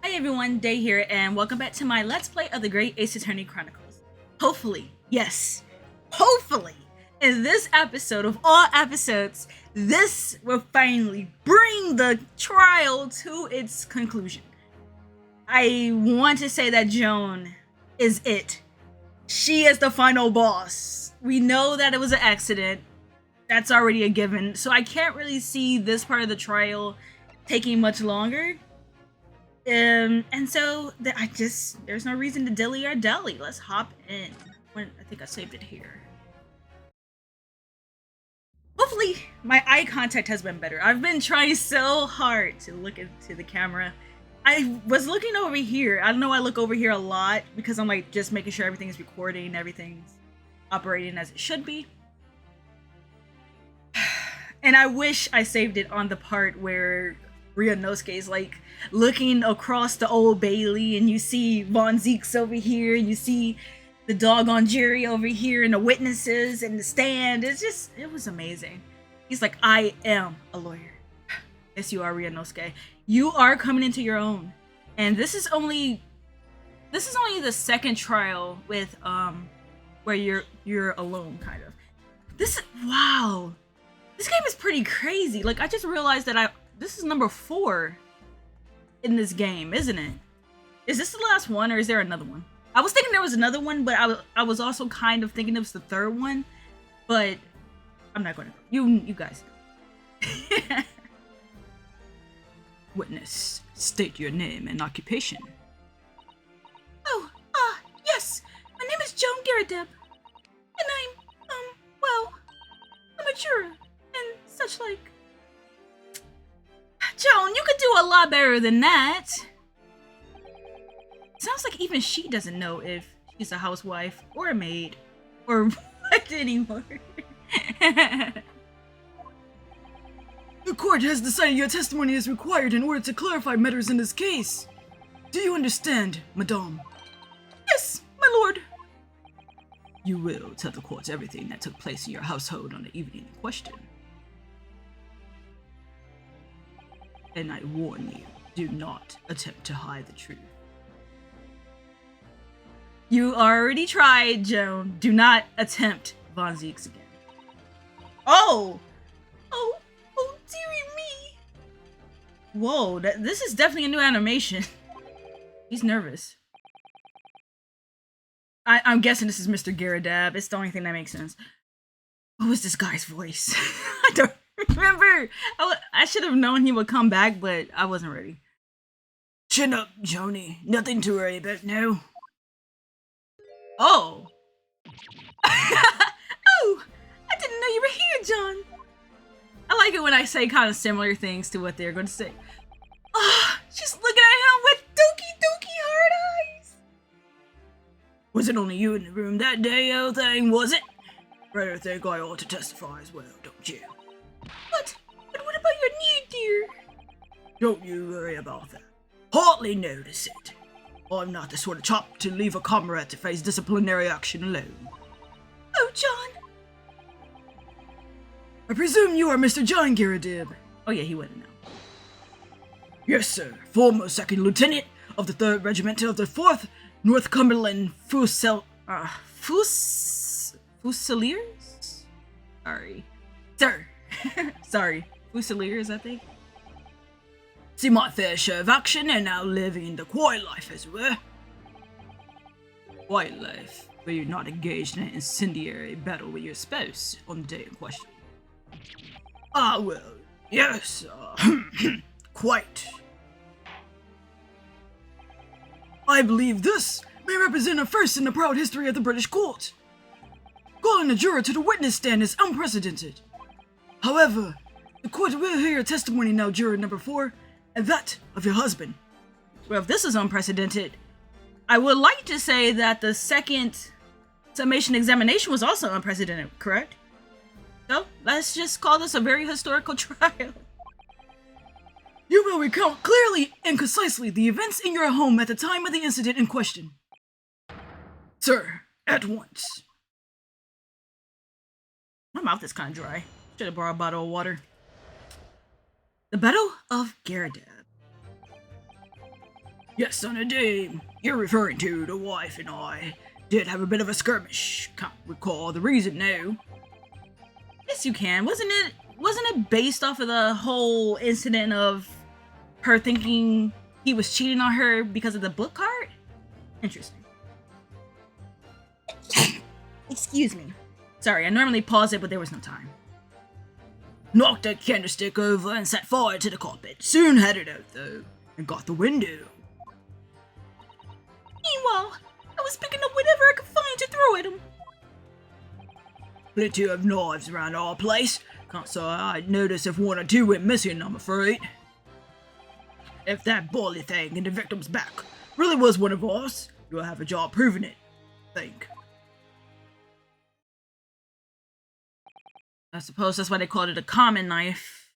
Hi everyone, Day here, and welcome back to my Let's Play of the Great Ace Attorney Chronicles. Hopefully, yes, hopefully, in this episode of all episodes, this will finally bring the trial to its conclusion. I want to say that Joan is it. She is the final boss. We know that it was an accident. That's already a given, so I can't really see this part of the trial taking much longer. And so there's no reason to dilly or dally. Let's hop in. I think I saved it here. Hopefully my eye contact has been better. I've been trying so hard to look into the camera. I was looking over here. I know I look over here a lot because I'm like just making sure everything's recording, everything's operating as it should be. And I wish I saved it on the part where Ryunosuke is like looking across the Old Bailey, and you see Von Zeke's over here, and you see the doggone jury over here, and the witnesses and the stand. It was amazing. He's like, I am a lawyer. Yes, you are, Ryunosuke. You are coming into your own. And this is only the second trial with where you're alone, kind of. Wow. This game is pretty crazy. Like, I just realized that this is number 4 in this game, isn't it? Is this the last one, or is there another one? I was thinking there was another one, but I was also kind of thinking it was the third one, but I'm not gonna. You guys. Witness, state your name and occupation. Oh, yes. My name is Joan Garrideb, and I'm a juror and such like. Joan, you could do a lot better than that. Sounds like even she doesn't know if she's a housewife or a maid or what anymore. The court has decided your testimony is required in order to clarify matters in this case. Do you understand, madame? Yes, my lord. You will tell the court everything that took place in your household on the evening in question. And I warn you, do not attempt to hide the truth. You already tried, Joan. Do not attempt Von Zeke's again. Oh, dearie me. Whoa, this is definitely a new animation. He's nervous. I'm guessing this is Mr. Garrideb. It's the only thing that makes sense. What was this guy's voice? I don't remember. I should have known he would come back, but I wasn't ready. Chin up, Joni. Nothing to worry about now. Oh. Oh, I didn't know you were here, John. I like it when I say kind of similar things to what they're going to say. Oh, she's looking at him with dookie hard eyes. Was it only you in the room that day, old thing, was it? Rather think I ought to testify as well, don't you? What? But what about your knee, dear? Don't you worry about that. Hardly notice it. I'm not the sort of chap to leave a comrade to face disciplinary action alone. Oh, John. I presume you are Mr. John Garrideb. Oh yeah, he wouldn't know. Yes, sir. Former second lieutenant of the 3rd Regiment of the 4th Northumberland Fusiliers? Sorry. Sir. Sorry. Fusiliers, I think. See my fair share of action and now living the quiet life, as it were. Quiet life, where you're not engaged in an incendiary battle with your spouse on the day in question. Ah, well, yes, quite. I believe this may represent a first in the proud history of the British court. Calling a juror to the witness stand is unprecedented. However, the court will hear your testimony now, juror number 4, and that of your husband. Well, if this is unprecedented, I would like to say that the second summation examination was also unprecedented, correct? So, let's just call this a very historical trial. You will recount clearly and concisely the events in your home at the time of the incident in question. Sir, at once. My mouth is kind of dry. Should have brought a bottle of water. The Battle of Garrideb. Yes, son of Dame. You're referring to the wife and I did have a bit of a skirmish. Can't recall the reason now. Yes, you can. Wasn't it based off of the whole incident of her thinking he was cheating on her because of the book card? Interesting. Excuse me. Sorry, I normally pause it, but there was no time. Knocked that candlestick over and set fire to the carpet. Soon had it out, though, and got the window. Meanwhile, I was picking up whatever I could find to throw at him. Plenty of knives around our place. Can't say I'd notice if one or two went missing, I'm afraid. If that bully thing in the victim's back really was one of ours, you'll have a job proving it, I think. I suppose that's why they called it a common knife.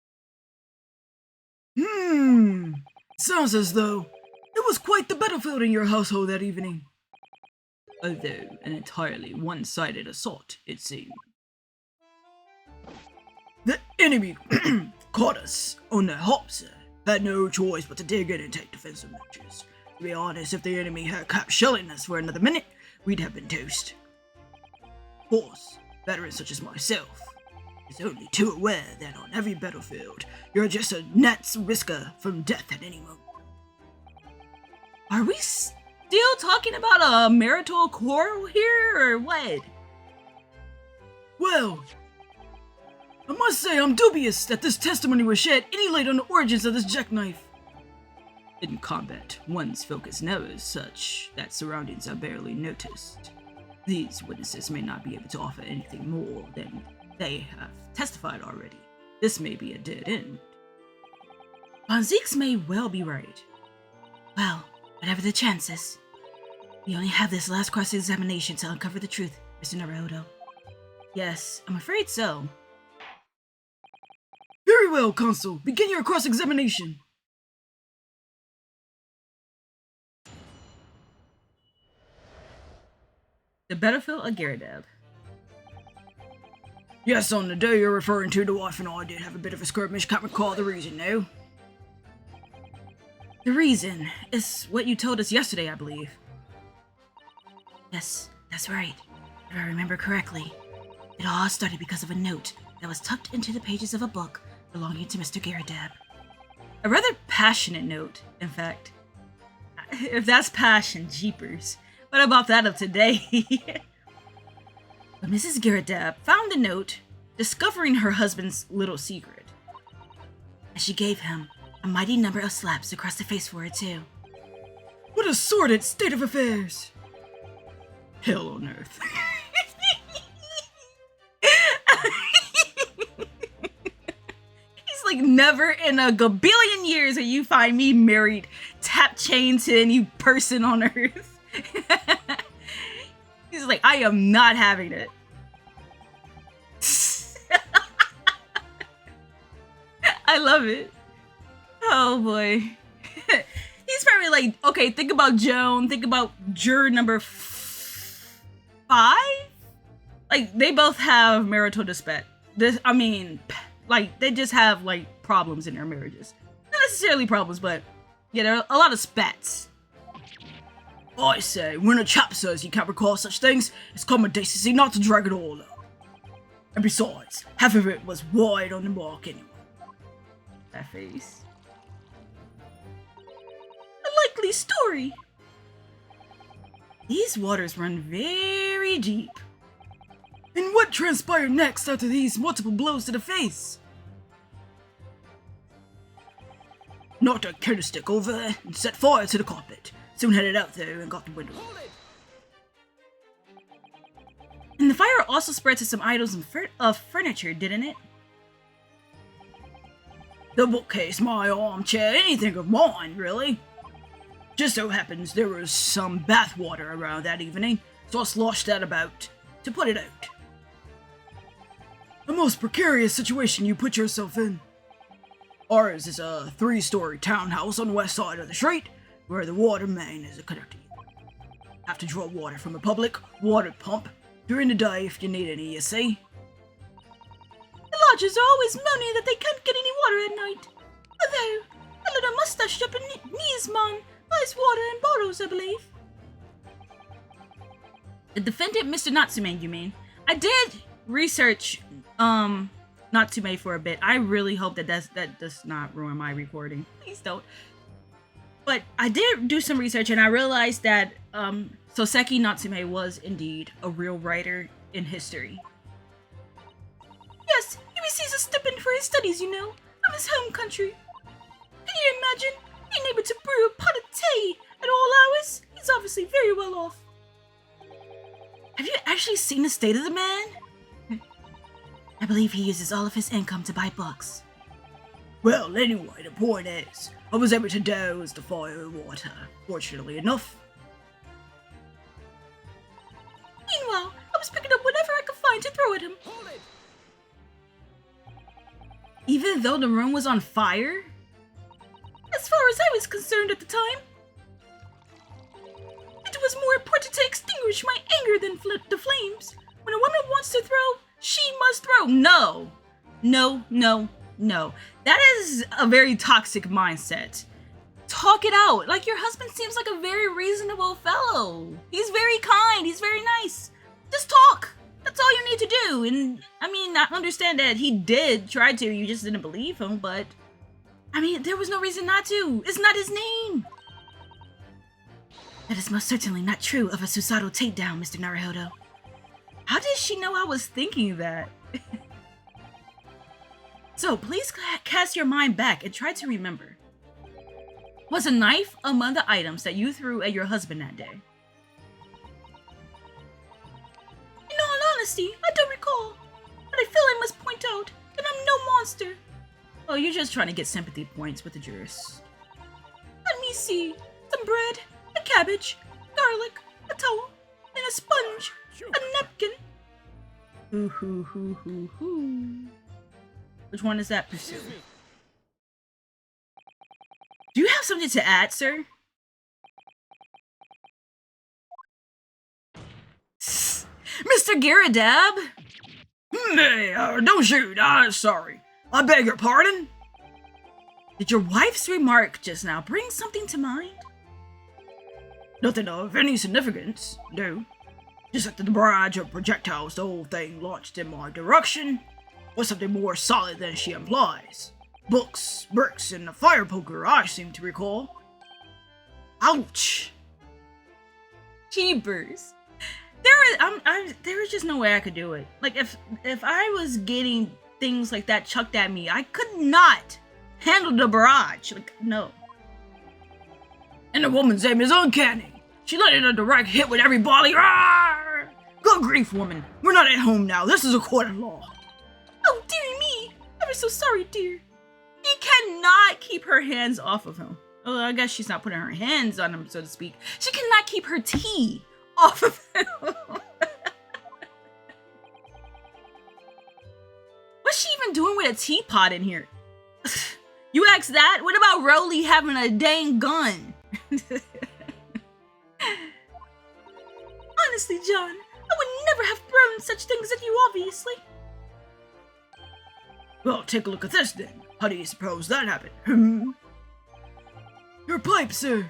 Sounds as though it was quite the battlefield in your household that evening. Although an entirely one-sided assault, it seemed. The enemy caught us on the hop, sir. Had no choice but to dig in and take defensive measures. To be honest, if the enemy had kept shelling us for another minute, we'd have been toast. Of course, veterans such as myself is only too aware that on every battlefield, you're just a net's risker from death at any moment. Are we still talking about a marital quarrel here, or what? Well, I must say I'm dubious that this testimony was shed any light on the origins of this jackknife. In combat, one's focus never is such that surroundings are barely noticed. These witnesses may not be able to offer anything more than they have testified already. This may be a dead end. Von Zieks may well be right. Well, whatever the chances, we only have this last cross-examination to uncover the truth, Mr. Naruto. Yes, I'm afraid so. Very well, Consul. Begin your cross-examination. The battlefield of Garrideb. Yes, on the day you're referring to, the wife and I did have a bit of a skirmish. Can't recall the reason now. The reason is what you told us yesterday, I believe. Yes, that's right. If I remember correctly, it all started because of a note that was tucked into the pages of a book belonging to Mr. Garrideb. A rather passionate note, in fact. If that's passion, jeepers. What about that of today? But Mrs. Garrideb found the note, discovering her husband's little secret. And she gave him a mighty number of slaps across the face for it, too. What a sordid state of affairs! Hell on earth. He's like, never in a gabillion years will you find me married, tap chained to any person on earth. He's like, I am not having it. I love it. Oh boy. He's probably like, okay, think about Joan, think about juror number 5. Like, they both have marital dispute. Like, they just have like problems in their marriages. Not necessarily problems, but yeah, there are a lot of spats. I say, when a chap says he can't recall such things, it's common decency not to drag it all up. And besides, half of it was wide on the mark anyway. That face. A likely story. These waters run very deep. And what transpired next after these multiple blows to the face? Knocked a candlestick over and set fire to the carpet. Soon had it out there and got the window. And the fire also spread to some items of furniture, didn't it? The bookcase, my armchair, anything of mine, really. Just so happens there was some bath water around that evening, so I sloshed that about to put it out. A most precarious situation you put yourself in. Ours is a 3-story townhouse on the west side of the street, where the water main is connected. Have to draw water from a public water pump during the day if you need any, you see. The lodgers are always moaning that they can't get any water at night. Although, a little mustache up in knees, man, I ice water in bottles, I believe. The defendant, Mr. Natsume, you mean? I did research Natsume for a bit. I really hope that that does not ruin my recording. Please don't. But I did do some research and I realized that Soseki Natsume was indeed a real writer in history. Yes, he receives a stipend for his studies, you know, from his home country. Can you imagine being able to brew a pot of tea at all hours? He's obviously very well off. Have you actually seen the state of the man? I believe he uses all of his income to buy books. Well, anyway, the point is, I was able to douse the fire with water, fortunately enough. Meanwhile, I was picking up whatever I could find to throw at him. Hold it. Even though the room was on fire? As far as I was concerned at the time, it was more important to extinguish my anger than the flames. When a woman wants to throw, she must throw. No. No, no, no. That is a very toxic mindset. Talk it out. Like, your husband seems like a very reasonable fellow. He's very kind. He's very nice. Just talk. That's all you need to do. And, I mean, I understand that he did try to. You just didn't believe him, but... I mean, there was no reason not to. It's not his name. That is most certainly not true of a Susato takedown, Mr. Naruhodo. How did she know I was thinking that? So, please cast your mind back and try to remember. Was a knife among the items that you threw at your husband that day? In all honesty, I don't recall. But I feel I must point out that I'm no monster. Oh, you're just trying to get sympathy points with the jurists. Let me see. Some bread, a cabbage, garlic, a towel, and a sponge, a napkin. Hoo hoo hoo hoo hoo. Which one is that, Pursue? Do you have something to add, sir? Mr. Garrideb? Nay, don't shoot. Sorry. I beg your pardon? Did your wife's remark just now bring something to mind? Nothing of any significance, no. Just that the barrage of projectiles the whole thing launched in my direction was something more solid than she implies. Books, bricks, and a fire poker, I seem to recall. Ouch! Jeepers. There is just no way I could do it. Like, if I was getting things like that chucked at me, I could not handle the barrage. Like, no. And the woman's aim is uncanny. She let in a direct hit with every volley. Rawr! Good grief, woman. We're not at home now. This is a court of law. Oh, dearie me. I'm so sorry, dear. She cannot keep her hands off of him. Well, I guess she's not putting her hands on him, so to speak. She cannot keep her tea off of him. What's she even doing with a teapot in here? You ask that? What about Rolly having a dang gun? Honestly, John, I would never have thrown such things at you, obviously. Well, take a look at this, then. How do you suppose that happened? Your pipe, sir.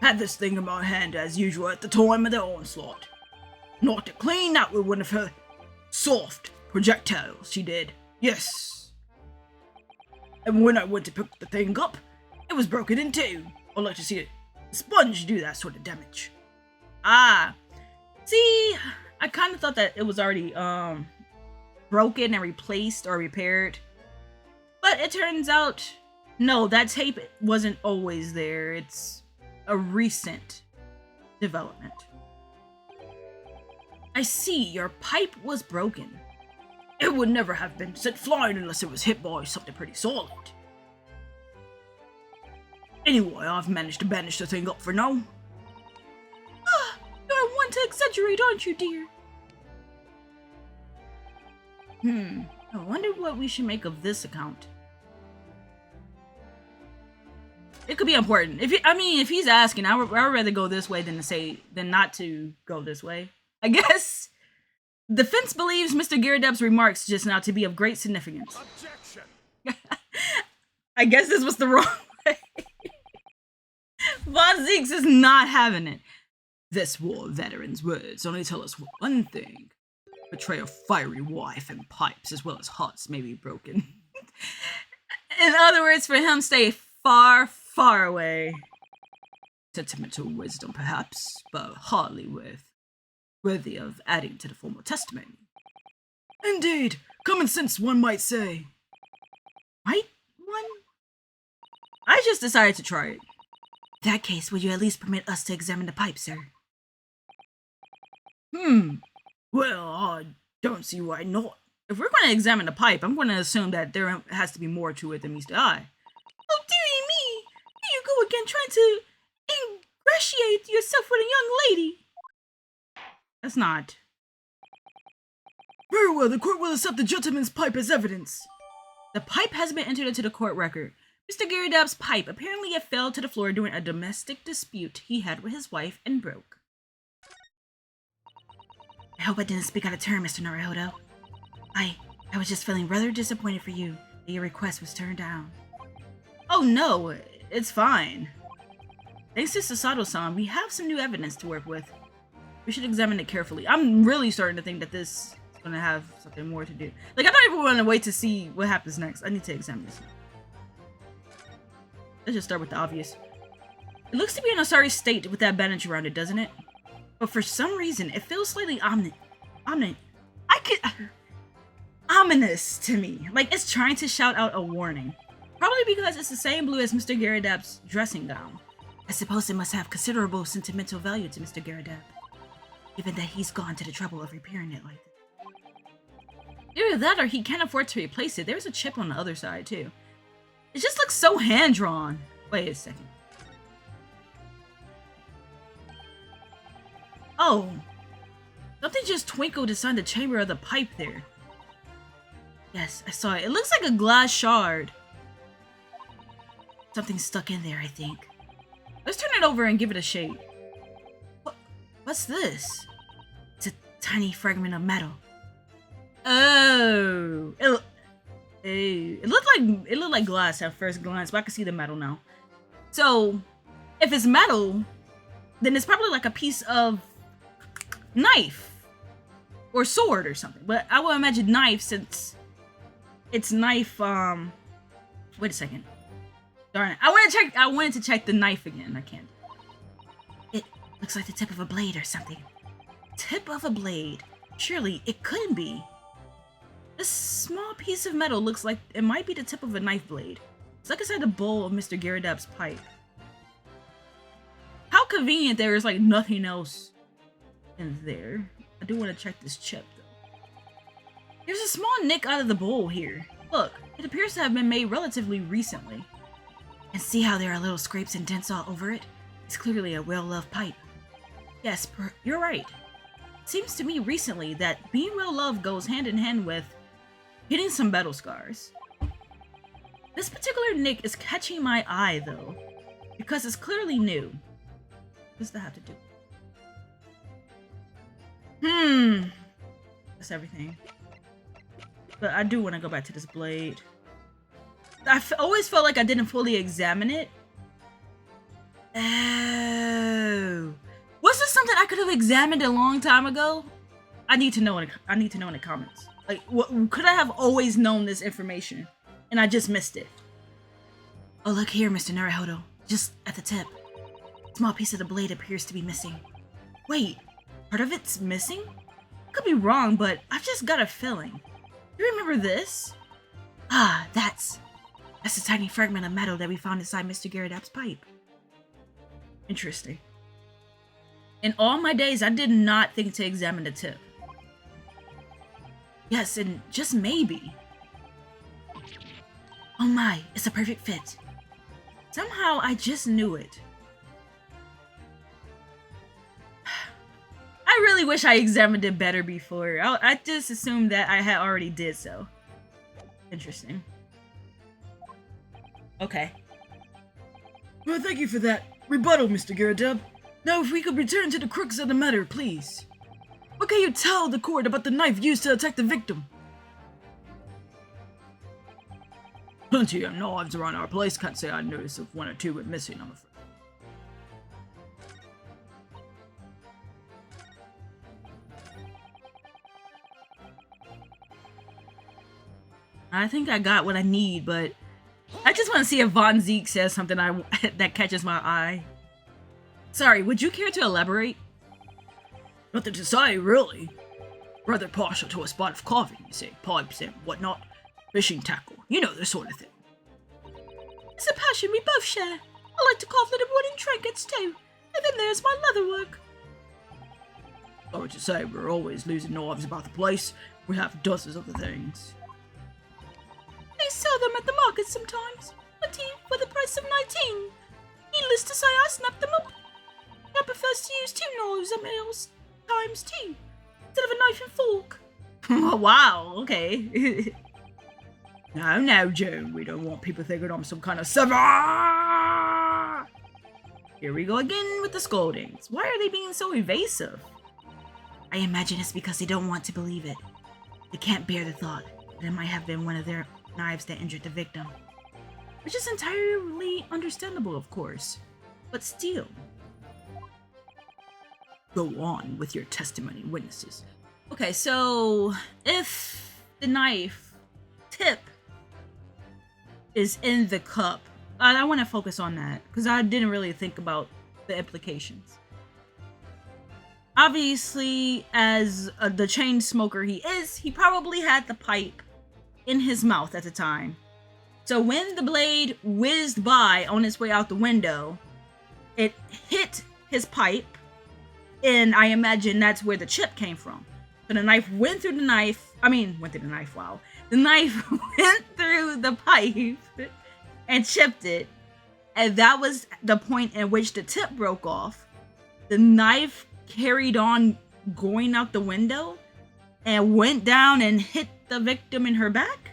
Had this thing in my hand as usual at the time of the onslaught. Knocked it clean out with one of her soft projectiles, she did. Yes. And when I went to pick the thing up, it was broken in two. I'd like to see a sponge do that sort of damage. Ah. See, I kind of thought that it was already, broken and replaced or repaired. But it turns out, no, that tape wasn't always there. It's a recent development. I see, your pipe was broken. It would never have been sent flying unless it was hit by something pretty solid. Anyway, I've managed to bandage the thing up for now. Ah, you're one to exaggerate, aren't you, dear? I wonder what we should make of this account. It could be important. If he's asking, I would rather go this way than not to go this way. I guess. Defense believes Mr. Garrideb's remarks just now to be of great significance. Objection. I guess this was the wrong way. Von Zeeks is not having it. This war veteran's words only tell us one thing. Betray a fiery wife and pipes as well as hearts may be broken. In other words, for him, stay far, far away. Sentimental wisdom, perhaps, but hardly worthy of adding to the formal testimony. Indeed, common sense, one might say. Right? One? I just decided to try it. In that case, will you at least permit us to examine the pipe, sir? Well, I don't see why not. If we're going to examine the pipe, I'm going to assume that there has to be more to it than meets the eye. Oh, dearie me! Here you go again, trying to ingratiate yourself with a young lady. That's not. Very well, the court will accept the gentleman's pipe as evidence. The pipe has been entered into the court record. Mr. Garrideb's pipe, apparently it fell to the floor during a domestic dispute he had with his wife and broke. I hope I didn't speak out of turn, Mr. Naruhodo. I was just feeling rather disappointed for you that your request was turned down. Oh no, it's fine. Thanks to Sasato-san, we have some new evidence to work with. We should examine it carefully. I'm really starting to think that this is going to have something more to do. Like, I don't even want to wait to see what happens next. I need to examine this. Let's just start with the obvious. It looks to be in a sorry state with that bandage around it, doesn't it? But for some reason, it feels slightly ominous to me. Like it's trying to shout out a warning. Probably because it's the same blue as Mr. Garrideb's dressing gown. I suppose it must have considerable sentimental value to Mr. Garrideb, given that he's gone to the trouble of repairing it like this. Either that or he can't afford to replace it. There's a chip on the other side too. It just looks so hand-drawn. Wait a second. Oh, something just twinkled inside the chamber of the pipe there. Yes, I saw it. It looks like a glass shard. Something's stuck in there, I think. Let's turn it over and give it a shake. What's this? It's a tiny fragment of metal. Oh, it looked like glass at first glance, but I can see the metal now. So, if it's metal, then it's probably like a piece of knife or sword or something. But I would imagine knife since it's knife. Wait a second. Darn it! I wanted to check the knife again. I can't. It looks like the tip of a blade or something. Tip of a blade? Surely it couldn't be. This small piece of metal looks like it might be the tip of a knife blade. It's like inside the bowl of Mr. Garrideb's pipe. How convenient there is like nothing else in there. I do want to check this chip though. There's a small nick out of the bowl here. Look, it appears to have been made relatively recently. And see how there are little scrapes and dents all over it? It's clearly a well-loved pipe. Yes, you're right. It seems to me recently that being well-loved goes hand in hand with getting some battle scars. This particular nick is catching my eye though, because it's clearly new. What does that have to do? That's everything. But I do want to go back to this blade. I always felt like I didn't fully examine it. Oh, was this something I could have examined a long time ago? I need to know in the comments. Like, could I have always known this information and I just missed it? Oh, look here, Mr. Naruhodo. Just at the tip. A small piece of the blade appears to be missing. Wait, part of it's missing? Could be wrong, but I've just got a feeling. You remember this? Ah, that's a tiny fragment of metal that we found inside Mr. Garrideb's pipe. Interesting. In all my days, I did not think to examine the tip. Yes, and just maybe. Oh my, it's a perfect fit. Somehow, I just knew it. I really wish I examined it better before. I just assumed that I had already did so. Interesting. Okay. Well, thank you for that rebuttal, Mr. Garrideb. Now, if we could return to the crux of the matter, please. What can you tell the court about the knife used to attack the victim? Plenty of knives around our place. Can't say I noticed if one or two went missing, I'm afraid. I think I got what I need, but I just want to see if Von Zeke says something that catches my eye. Sorry, would you care to elaborate? Nothing to say, really. Rather partial to a spot of coffee, you say, pipes and whatnot. Fishing tackle, you know, the sort of thing. It's a passion we both share. I like to carve little wooden trinkets too. And then there's my leatherwork. Sorry to say, we're always losing knives about the place. We have dozens of the things. They sell them at the market sometimes. For the price of 19. Needless to say, I snap them up. I prefers to use 2 knives at meals times 2 instead of a knife and fork. Oh, wow, okay. Now, Joan, we don't want people thinking I'm some kind of savage. Here we go again with the scoldings. Why are they being so evasive? I imagine it's because they don't want to believe it. They can't bear the thought that it might have been one of their knives that injured the victim. Which is entirely understandable, of course. But still. Go on with your testimony, witnesses. Okay, so if the knife tip is in the cup, I want to focus on that because I didn't really think about the implications. Obviously, as the chain smoker he is, he probably had the pipe in his mouth at the time. So when the blade whizzed by on its way out the window, it hit his pipe, and I imagine that's where the chip came from. So the knife went through the knife. Wow. The knife went through the pipe and chipped it. And that was the point at which the tip broke off. The knife carried on going out the window and went down and hit the victim in her back.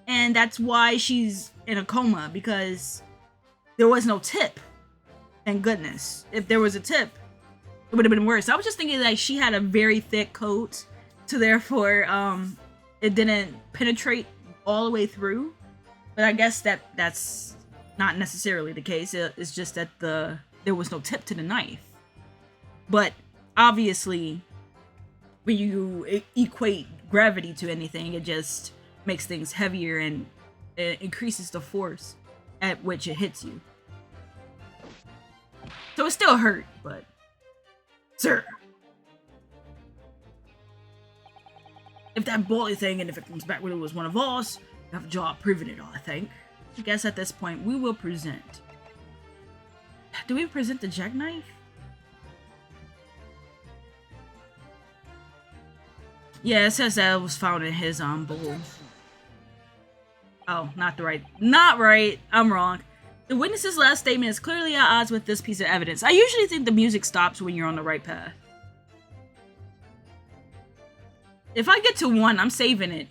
And that's why she's in a coma, because there was no tip. Thank goodness. If there was a tip, it would have been worse. I was just thinking that she had a very thick coat, so therefore it didn't penetrate all the way through. But I guess that's not necessarily the case. It's just that there was no tip to the knife. But obviously, when you equate gravity to anything, it just makes things heavier and it increases the force at which it hits you. So it still hurt, but... Sir! If that bully thing and if it comes back when it was one of us, you have a job proving it all, I think. I guess at this point, we will present. Do we present the jackknife? Yeah, it says that it was found in his bowl. Oh, not right. I'm wrong. The witness's last statement is clearly at odds with this piece of evidence. I usually think the music stops when you're on the right path. If I get to 1, I'm saving it.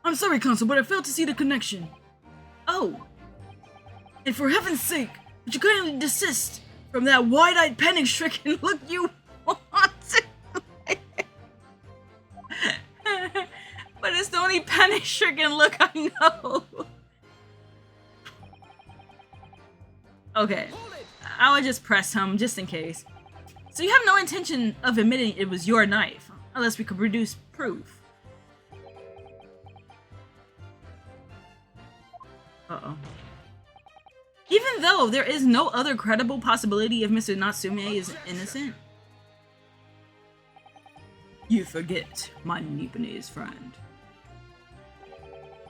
I'm sorry, Consul, but I failed to see the connection. Oh. And for heaven's sake, would you kindly desist from that wide-eyed, panic-stricken look you want to? But it's the only panic-stricken look I know. Okay, I would just press him just in case. So you have no intention of admitting it was your knife, unless we could produce proof. Uh-oh. Even though there is no other credible possibility if Mr. Natsume is innocent. You forget, my Nipponese friend,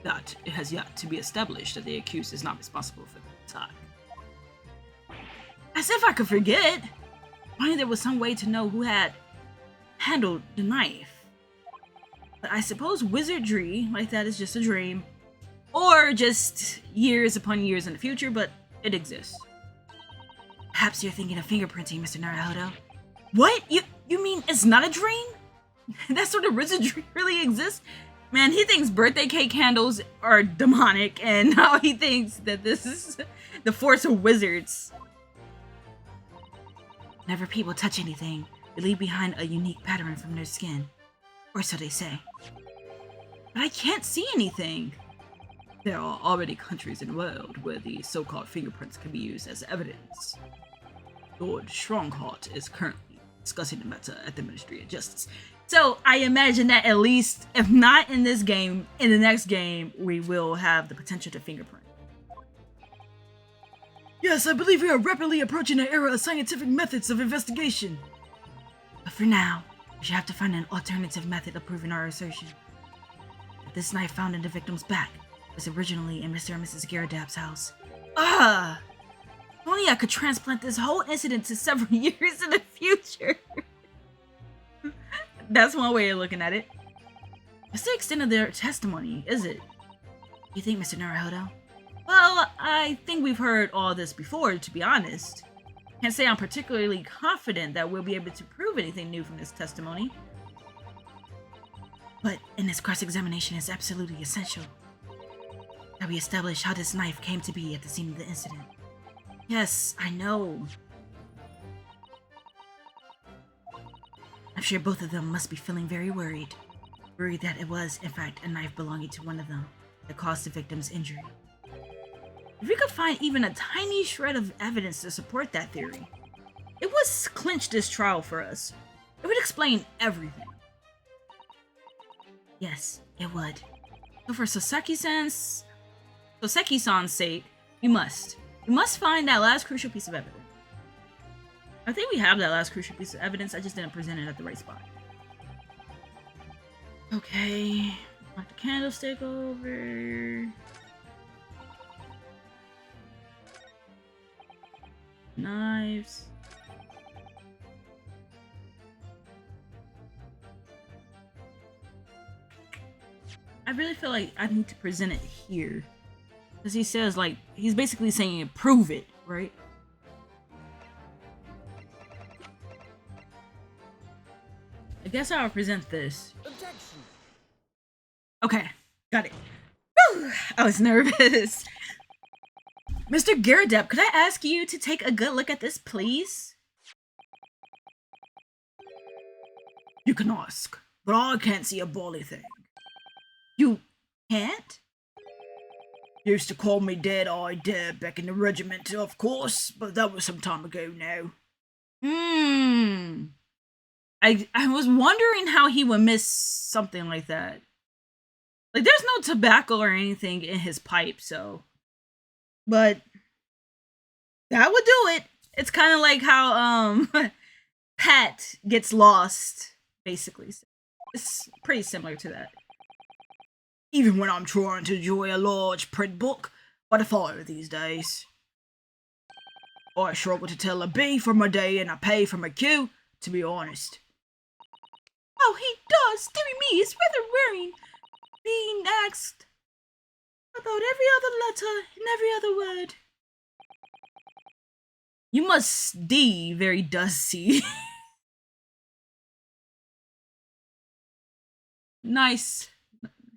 that it has yet to be established that the accused is not responsible for the attack. As if I could forget! If only there was some way to know who had handled the knife. But I suppose wizardry like that is just a dream. Or just years upon years in the future, but it exists. Perhaps you're thinking of fingerprinting, Mr. Naruhodo. What? You mean it's not a dream? That sort of wizardry really exists? Man, he thinks birthday cake candles are demonic, and now he thinks that this is the force of wizards. Whenever people touch anything, they leave behind a unique pattern from their skin. Or so they say. But I can't see anything. There are already countries in the world where the so-called fingerprints can be used as evidence. Lord Strongheart is currently discussing the matter at the Ministry of Justice. So I imagine that at least, if not in this game, in the next game, we will have the potential to fingerprint. Yes, I believe we are rapidly approaching an era of scientific methods of investigation. But for now, we should have to find an alternative method of proving our assertion. This knife found in the victim's back was originally in Mr. and Mrs. Garrideb's house. Ah! If only I could transplant this whole incident to several years in the future. That's one way of looking at it. What's the extent of their testimony, is it? You think, Mr. Naruhodo? Well, I think we've heard all this before, to be honest. Can't say I'm particularly confident that we'll be able to prove anything new from this testimony. But in this cross-examination, it's absolutely essential that we establish how this knife came to be at the scene of the incident. Yes, I know. I'm sure both of them must be feeling very worried. Worried that it was, in fact, a knife belonging to one of them that caused the victim's injury. If we could find even a tiny shred of evidence to support that theory, it would clinch this trial for us. It would explain everything. Yes, it would. So for Soseki-san's sake, we must find that last crucial piece of evidence. I think we have that last crucial piece of evidence, I just didn't present it at the right spot. Okay, knock the candlestick over. Knives. I really feel like I need to present it here. Because he says, like, he's basically saying prove it, right? I guess I'll present this. Objection. Okay, got it. Whew, I was nervous. Mr. Garrideb, could I ask you to take a good look at this, please? You can ask, but I can't see a bally thing. You can't? Used to call me Dead-Eye Deb back in the regiment, of course, but that was some time ago now. I was wondering how he would miss something like that. Like, there's no tobacco or anything in his pipe, so... But... that would do it! It's kind of like how, Pat gets lost, basically. It's pretty similar to that. Even when I'm trying to enjoy a large print book by the fire these days. I struggle to tell a B from a D and a P from a Q, to be honest. Oh, he does! Dear me, it's rather wearing being asked about every other letter and every other word. You must be very dusty. Nice.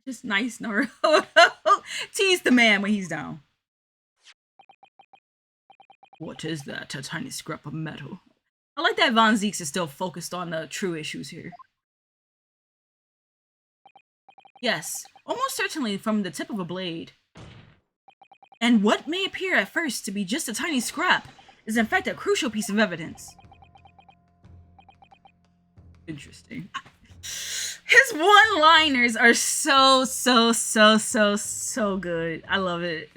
Just nice, Naruto. Tease the man when he's down. What is that? A tiny scrap of metal. I like that Von Zieks is still focused on the true issues here. Yes, almost certainly from the tip of a blade. And what may appear at first to be just a tiny scrap is in fact a crucial piece of evidence. Interesting. His one-liners are so good. I love it.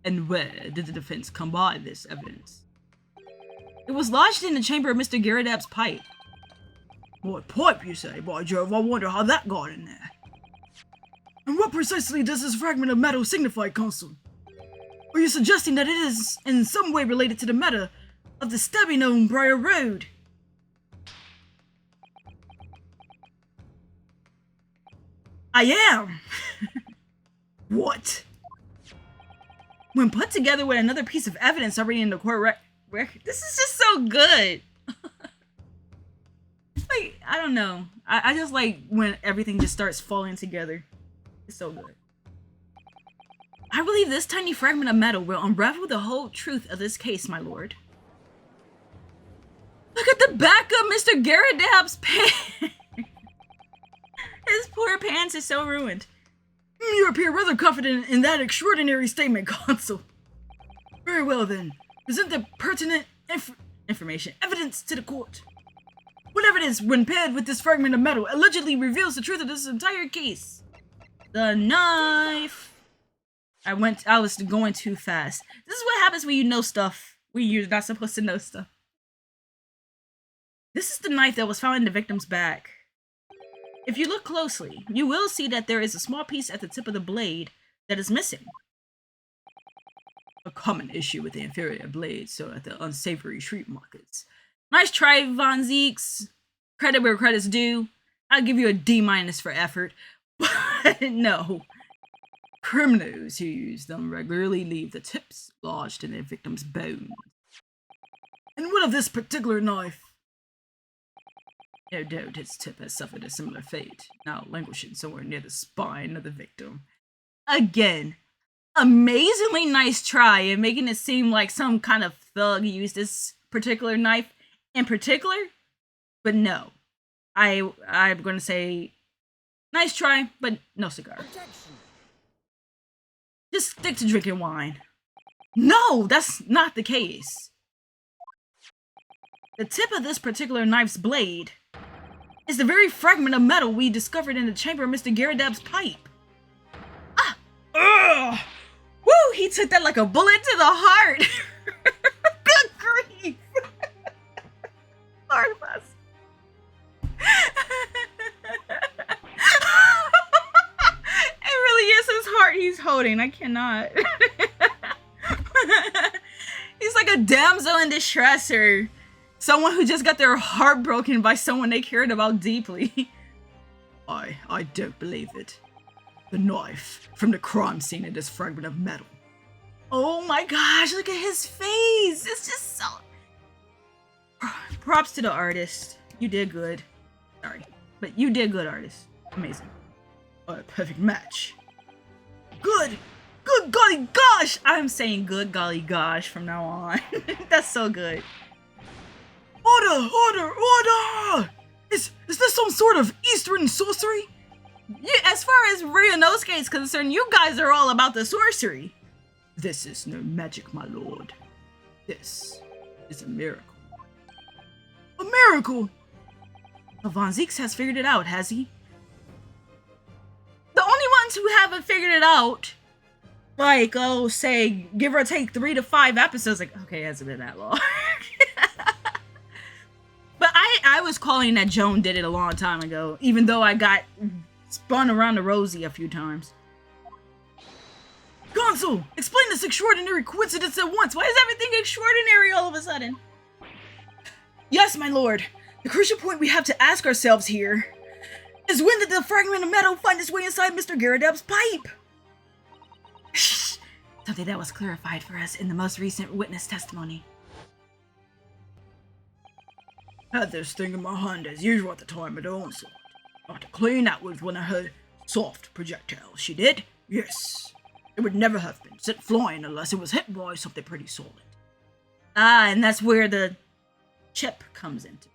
And where did the defense come by this evidence? It was lodged in the chamber of Mr. Garrideb's pipe. What pipe, you say? By Jove, I wonder how that got in there. And what precisely does this fragment of metal signify, Consul? Are you suggesting that it is in some way related to the matter of the stabbing on Briar Road? I am! What? When put together with another piece of evidence already in the court record, this is just so good! Like, I don't know. I just like when everything just starts falling together. It's so good. I believe this tiny fragment of metal will unravel the whole truth of this case, my lord. Look at the back of Mr. Garrideb's pants! His poor pants are so ruined. You appear rather confident in that extraordinary statement, Consul. Very well then. Present the pertinent information, evidence to the court. What evidence, when paired with this fragment of metal, allegedly reveals the truth of this entire case. The knife. I was going too fast. This is what happens when you know stuff when you're not supposed to know stuff. This is the knife that was found in the victim's back. If you look closely, you will see that there is a small piece at the tip of the blade that is missing. A common issue with the inferior blades sold at the unsavory street markets. Nice try, Von Zeeks. Credit where credit's due. I'll give you a D- for effort. But no. Criminals who use them regularly leave the tips lodged in their victim's bones. And what of this particular knife? No doubt its tip has suffered a similar fate, now languishing somewhere near the spine of the victim. Again, amazingly nice try in making it seem like some kind of thug used this particular knife in particular, but no. I'm going to say nice try, but no cigar. Just stick to drinking wine. No, that's not the case. The tip of this particular knife's blade is the very fragment of metal we discovered in the chamber of Mr. Garrideb's pipe. Ah! Ugh! Woo! He took that like a bullet to the heart! Good grief! Sorry, boss. It really is his heart he's holding. I cannot. He's like a damsel in distress or someone who just got their heart broken by someone they cared about deeply. I don't believe it. The knife from the crime scene in this fragment of metal. Oh my gosh, look at his face. It's just so... Props to the artist. You did good. Sorry. But you did good, artist. Amazing. A perfect match. Good! Good golly gosh! I'm saying good golly gosh from now on. That's so good. Order! Order! Order! Is this some sort of Eastern sorcery? Yeah, as far as Ryunosuke is concerned, you guys are all about the sorcery. This is no magic, my lord. This is a miracle. A miracle? Well, Von Zeeks has figured it out, has he? The only ones who haven't figured it out, like, oh, say, give or take 3 to 5 episodes, like, okay, it hasn't been that long. But I was calling that Joan did it a long time ago, even though I got spun around the rosy a few times. Consul, explain this extraordinary coincidence at once. Why is everything extraordinary all of a sudden? Yes, my lord. The crucial point we have to ask ourselves here is when did the fragment of metal find its way inside Mr. Garrideb's pipe? Something that was clarified for us in the most recent witness testimony. Had this thing in my hand as usual at the time of the onslaught. Not to clean out with one of her soft projectiles, she did? Yes. It would never have been sent flying unless it was hit by something pretty solid. Ah, and that's where the chip comes into.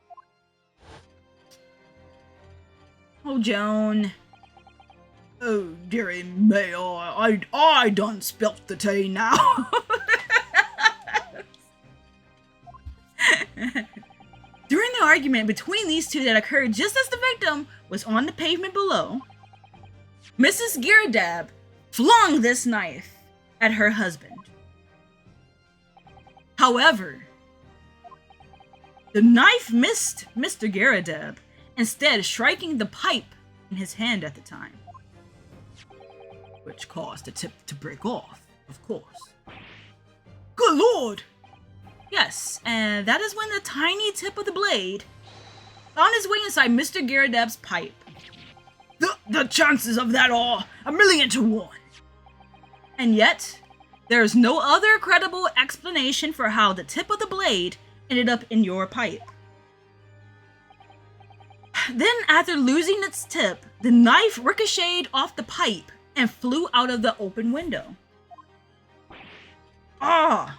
Oh, Joan. Oh, dearie me, I done spilt the tea now. During the argument between these two that occurred just as the victim was on the pavement below, Mrs. Garrideb flung this knife at her husband. However, the knife missed Mr. Garrideb, instead striking the pipe in his hand at the time, which caused the tip to break off, of course. Good lord! Yes, and that is when the tiny tip of the blade found its way inside Mr. Garrideb's pipe. The chances of that are 1,000,000 to 1. And yet, there is no other credible explanation for how the tip of the blade ended up in your pipe. Then, after losing its tip, the knife ricocheted off the pipe and flew out of the open window. Ah!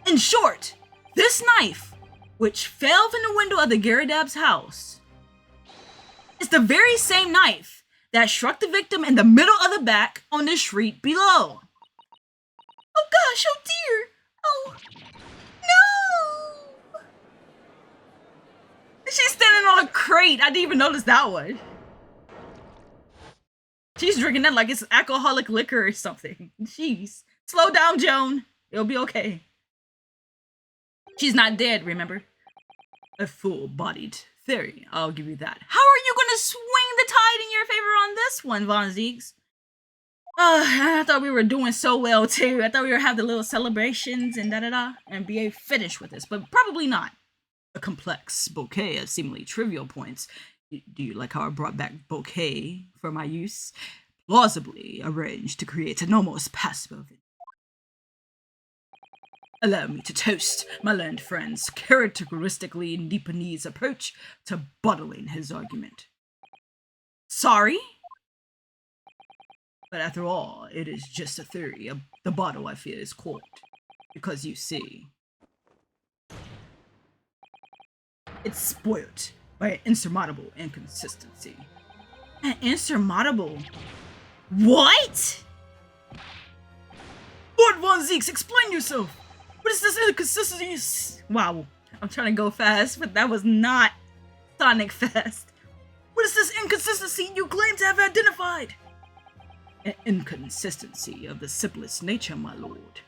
In short, this knife, which fell from the window of the Garrideb's house, is the very same knife that struck the victim in the middle of the back on the street below. Oh gosh, oh dear! Oh, no! wait, I didn't even notice that one. She's drinking that like it's alcoholic liquor or something. Jeez. Slow down, Joan. It'll be okay. She's not dead, remember? A full-bodied theory, I'll give you that. How are you gonna swing the tide in your favor on this one, Von Ziegs? I thought we were doing so well, too. I thought we were having the little celebrations and da-da-da, and be finished with this, but probably not. A complex bouquet of seemingly trivial points. Do you like how I brought back bouquet for my use? Plausibly arranged to create an almost passive event. Allow me to toast my learned friend's characteristically Nipponese approach to bottling his argument. Sorry? But after all, it is just a theory. The bottle, I fear, is corked. Because you see, it's spoilt by an insurmountable inconsistency. An insurmountable? What? Lord Von Ziegs, explain yourself! What is this inconsistency? Wow, I'm trying to go fast, but that was not Sonic fast. What is this inconsistency you claim to have identified? An inconsistency of the simplest nature, my lord.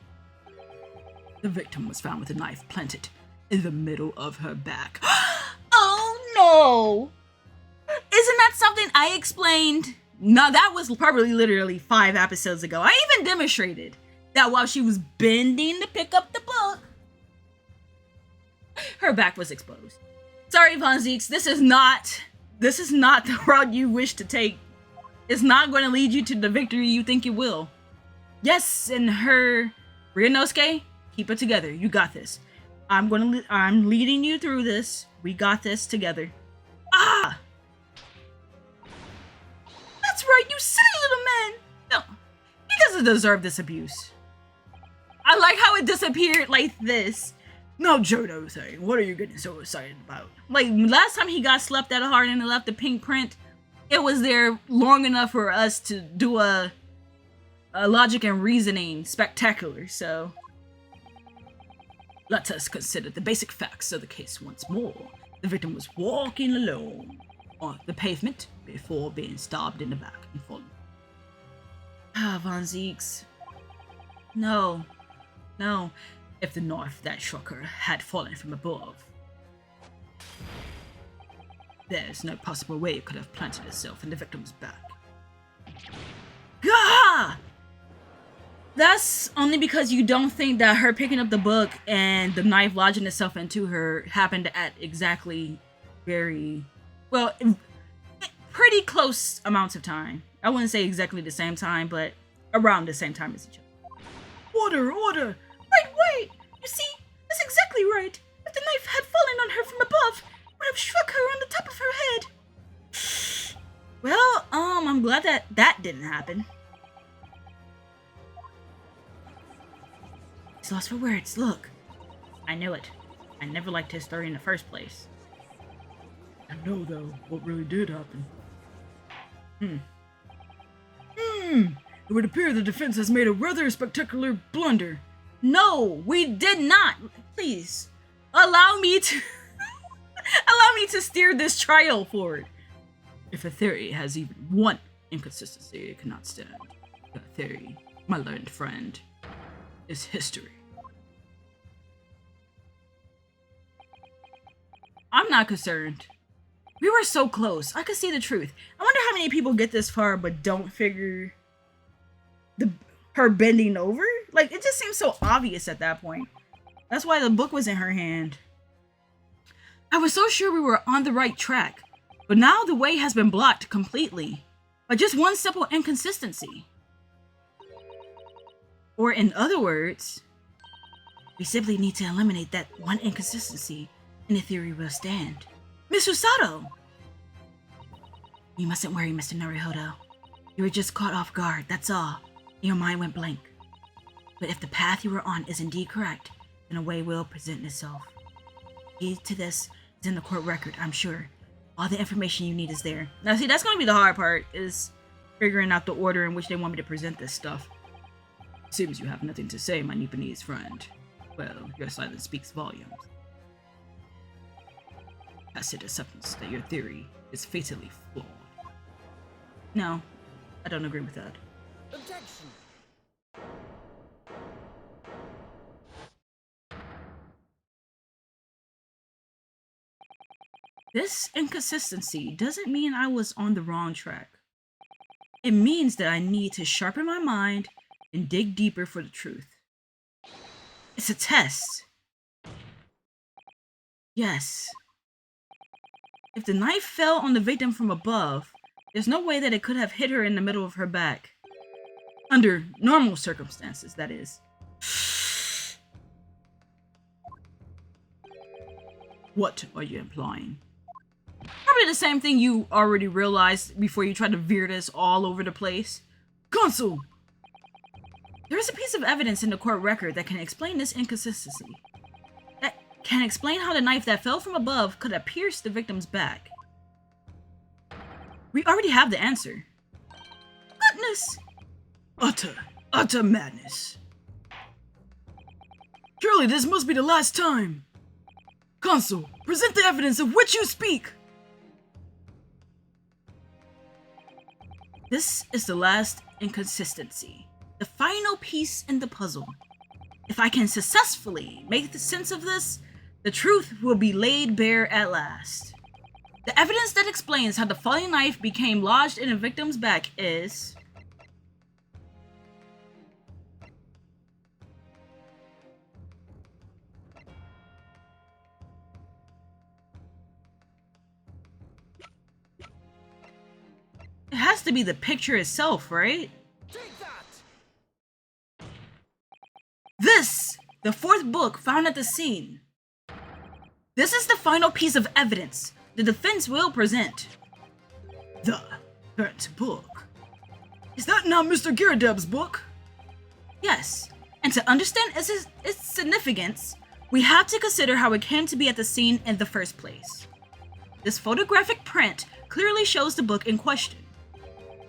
The victim was found with a knife planted in the middle of her back. Oh no! Isn't that something I explained? No, that was probably literally 5 episodes ago. I even demonstrated that while she was bending to pick up the book, her back was exposed. Sorry, Von Ziegs, this is not the route you wish to take. It's not going to lead you to the victory you think it will. Yes, and her Ryunosuke, keep it together. You got this. I'm leading you through this. We got this together. Ah! That's right, you silly little man. No, he doesn't deserve this abuse. I like how it disappeared like this. Now, Jodo thing, what are you getting so excited about? Like, last time he got slapped that hard and it left the pink print, it was there long enough for us to do a logic and reasoning spectacular, so let us consider the basic facts of the case once more. The victim was walking alone on the pavement before being stabbed in the back and falling. Ah, Von Ziegs. No. If the knife that struck her had fallen from above, there's no possible way it could have planted itself in the victim's back. Gah! That's only because you don't think that her picking up the book and the knife lodging itself into her happened at exactly pretty close amounts of time. I wouldn't say exactly the same time, but around the same time as each other. Order! Wait! You see, that's exactly right. If the knife had fallen on her from above, it would have struck her on the top of her head. Well, I'm glad that didn't happen. He's lost for words, look. I knew it. I never liked his story in the first place. I know, though, what really did happen. It would appear the defense has made a rather spectacular blunder. No, we did not. Please, allow me to steer this trial forward. If a theory has even one inconsistency, it cannot stand. That theory, my learned friend, is history. I'm not concerned. We were so close. I could see the truth. I wonder how many people get this far but don't figure her bending over? Like, it just seems so obvious at that point. That's why the book was in her hand. I was so sure we were on the right track, but now the way has been blocked completely by just one simple inconsistency. Or in other words, we simply need to eliminate that one inconsistency and the theory will stand. Miss Usato! You mustn't worry, Mr. Naruhodo. You were just caught off guard, that's all. Your mind went blank. But if the path you were on is indeed correct, then a way will present itself. Key to this is in the court record, I'm sure. All the information you need is there. Now see, that's going to be the hard part, is figuring out the order in which they want me to present this stuff. Seems you have nothing to say, my Nipponese friend. Well, your silence speaks volumes. tacit acceptance that your theory is fatally flawed. No, I don't agree with that. Objection. This inconsistency doesn't mean I was on the wrong track. It means that I need to sharpen my mind and dig deeper for the truth. It's a test. Yes. If the knife fell on the victim from above, there's no way that it could have hit her in the middle of her back. Under normal circumstances, that is. What are you implying? Probably the same thing you already realized before you tried to veer this all over the place. Consul! There is a piece of evidence in the court record that can explain this inconsistency. That can explain how the knife that fell from above could have pierced the victim's back. We already have the answer. Goodness! Utter madness. Surely this must be the last time. Consul, present the evidence of which you speak! This is the last inconsistency. The final piece in the puzzle. If I can successfully make the sense of this, the truth will be laid bare at last. The evidence that explains how the falling knife became lodged in a victim's back is... It has to be the picture itself, right? Take that! This, the fourth book found at the scene. This is the final piece of evidence the defense will present. The burnt book. Is that not Mr. Garrideb's book? Yes, and to understand its significance, we have to consider how it came to be at the scene in the first place. This photographic print clearly shows the book in question,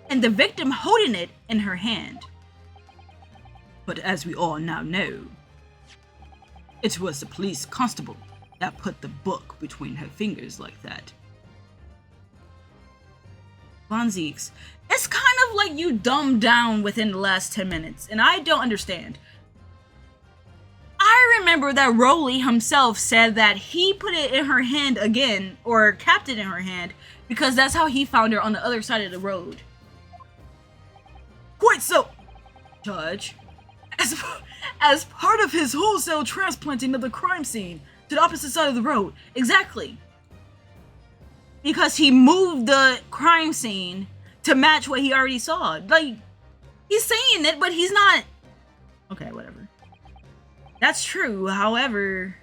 and the victim holding it in her hand. But as we all now know, it was the police constable that put the book between her fingers like that. Von Zieks, it's kind of like you dumbed down within the last 10 minutes, and I don't understand. I remember that Rowley himself said that he put it in her hand again, or kept it in her hand, because that's how he found her on the other side of the road. Quite so, Judge. As part of his wholesale transplanting of the crime scene to the opposite side of the road. Exactly. Because he moved the crime scene to match what he already saw. Like, he's saying it, but he's not... Okay, whatever. That's true, however...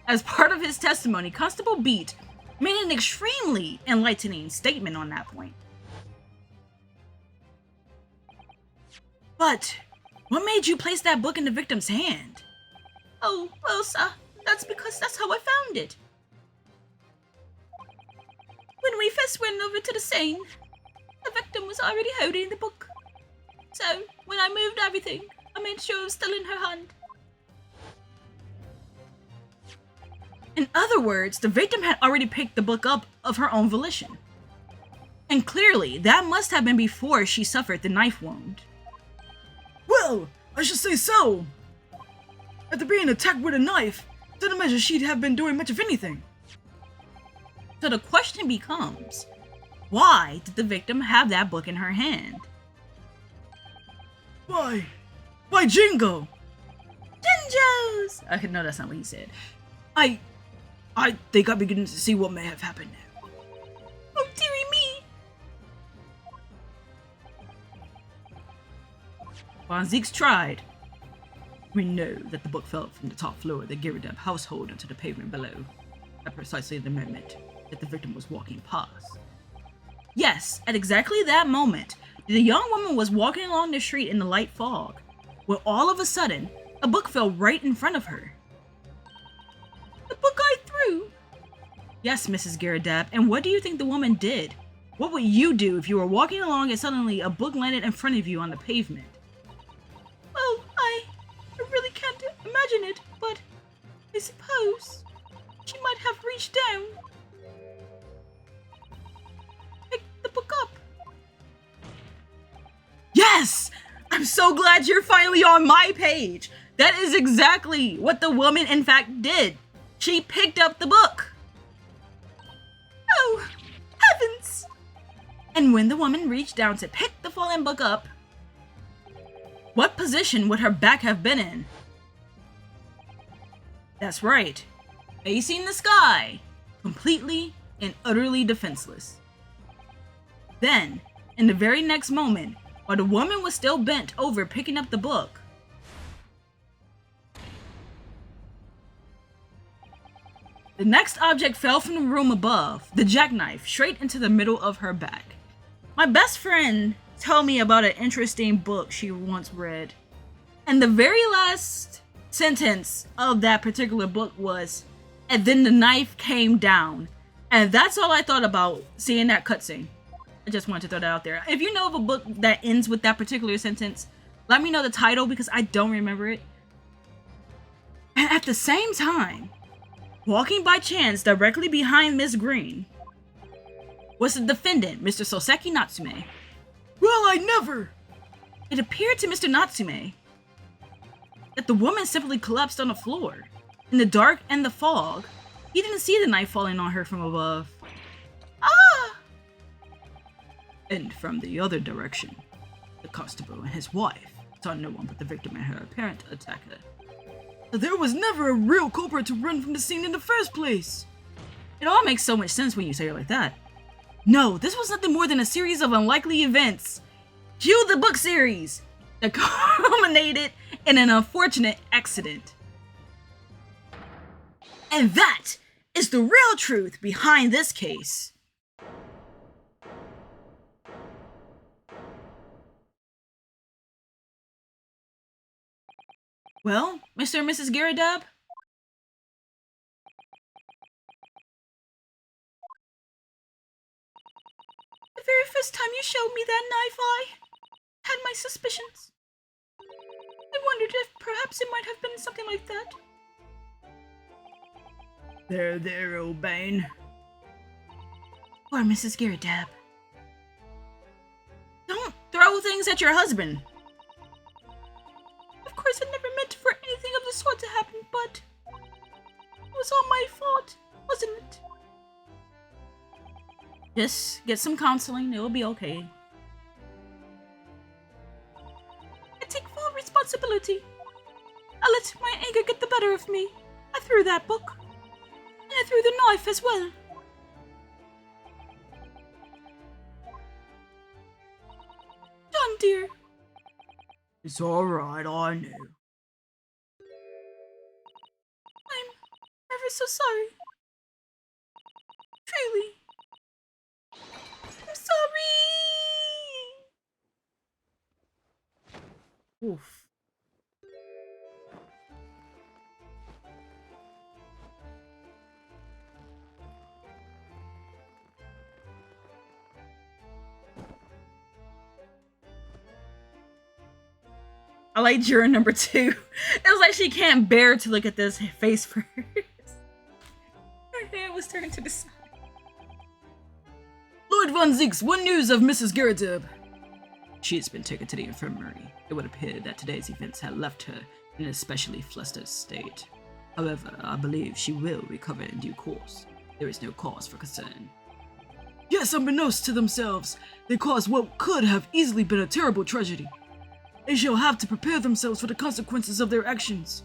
As part of his testimony, Constable Beat made an extremely enlightening statement on that point. But, what made you place that book in the victim's hand? Oh, well, sir, that's because that's how I found it. When we first went over to the scene, the victim was already holding the book. So, when I moved everything, I made sure it was still in her hand. In other words, the victim had already picked the book up of her own volition. And clearly, that must have been before she suffered the knife wound. Well, I should say so. After being attacked with a knife, didn't imagine she'd have been doing much of anything. So the question becomes, why did the victim have that book in her hand? Why Jingo? Jinjos! Okay, no, that's not what he said. I think I'm beginning to see what may have happened now. Oh, dearie me! Von Zieks tried. We know that the book fell from the top floor of the Garrideb household onto the pavement below, at precisely the moment that the victim was walking past. Yes, at exactly that moment, the young woman was walking along the street in the light fog, when all of a sudden, a book fell right in front of her. The book I threw! Yes, Mrs. Garrideb, and what do you think the woman did? What would you do if you were walking along and suddenly a book landed in front of you on the pavement? Well, I really can't imagine it, but I suppose she might have reached down so glad you're finally on my page. That is exactly what the woman in fact did. She picked up the book. Oh, heavens! And when the woman reached down to pick the fallen book up, what position would her back have been in? That's right, facing the sky, completely and utterly defenseless. Then, in the very next moment, while the woman was still bent over picking up the book, the next object fell from the room above, the jackknife, straight into the middle of her back. My best friend told me about an interesting book she once read, and the very last sentence of that particular book was, "And then the knife came down." And that's all I thought about seeing that cutscene. I just wanted to throw that out there. If you know of a book that ends with that particular sentence, let me know the title because I don't remember it. And at the same time, walking by chance directly behind Miss Green was the defendant, Mr. Soseki Natsume. Well, I never! It appeared to Mr. Natsume that the woman simply collapsed on the floor. In the dark and the fog, he didn't see the knife falling on her from above. Ah! And from the other direction, the constable and his wife saw no one but the victim and her apparent attacker. There was never a real culprit to run from the scene in the first place. It all makes so much sense when you say it like that. No, this was nothing more than a series of unlikely events. Cue the book series that culminated in an unfortunate accident. And that is the real truth behind this case. Well, Mr. and Mrs. Garrideb? The very first time you showed me that knife, I had my suspicions. I wondered if perhaps it might have been something like that. There, old Bane. Or Mrs. Garrideb. Don't throw things at your husband. Of course, I never meant for anything of the sort to happen, but it was all my fault, wasn't it? Just get some counseling, it'll be okay. I take full responsibility. I let my anger get the better of me. I threw that book. And I threw the knife as well. John, dear. It's alright, I knew. I'm ever so sorry. Truly. I'm sorry! Oof. I like juror number 2. It was like she can't bear to look at this face first. Her head was turned to the side. Lord Von Zieks, what news of Mrs. Garrideb? She has been taken to the infirmary. It would appear that today's events had left her in an especially flustered state. However, I believe she will recover in due course. There is no cause for concern. Yes, unbeknownst to themselves, they caused what could have easily been a terrible tragedy. They shall have to prepare themselves for the consequences of their actions.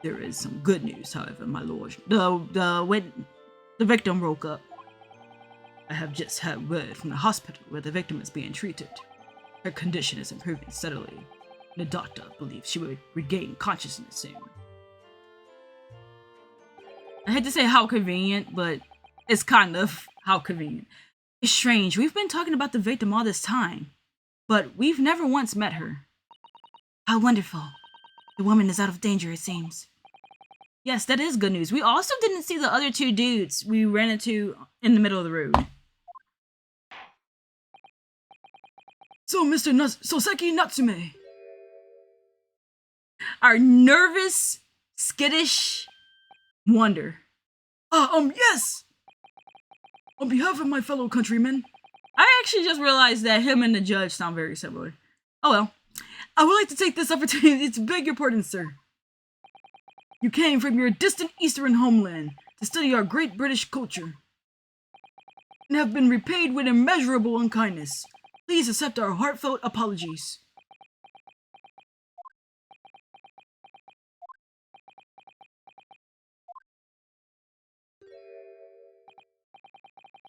There is some good news, however, my lord. The victim woke up. I have just had word from the hospital where the victim is being treated. Her condition is improving steadily. The doctor believes she will regain consciousness soon. I hate to say how convenient, but it's kind of how convenient. It's strange, we've been talking about the victim all this time, but we've never once met her. How wonderful. The woman is out of danger, it seems. Yes, that is good news. We also didn't see the other 2 dudes we ran into in the middle of the road. So, Mr. Soseki Natsume. Our nervous, skittish wonder. Yes! On behalf of my fellow countrymen. I actually just realized that him and the judge sound very similar. Oh well. I would like to take this opportunity to beg your pardon, sir. You came from your distant eastern homeland to study our great British culture and have been repaid with immeasurable unkindness. Please accept our heartfelt apologies.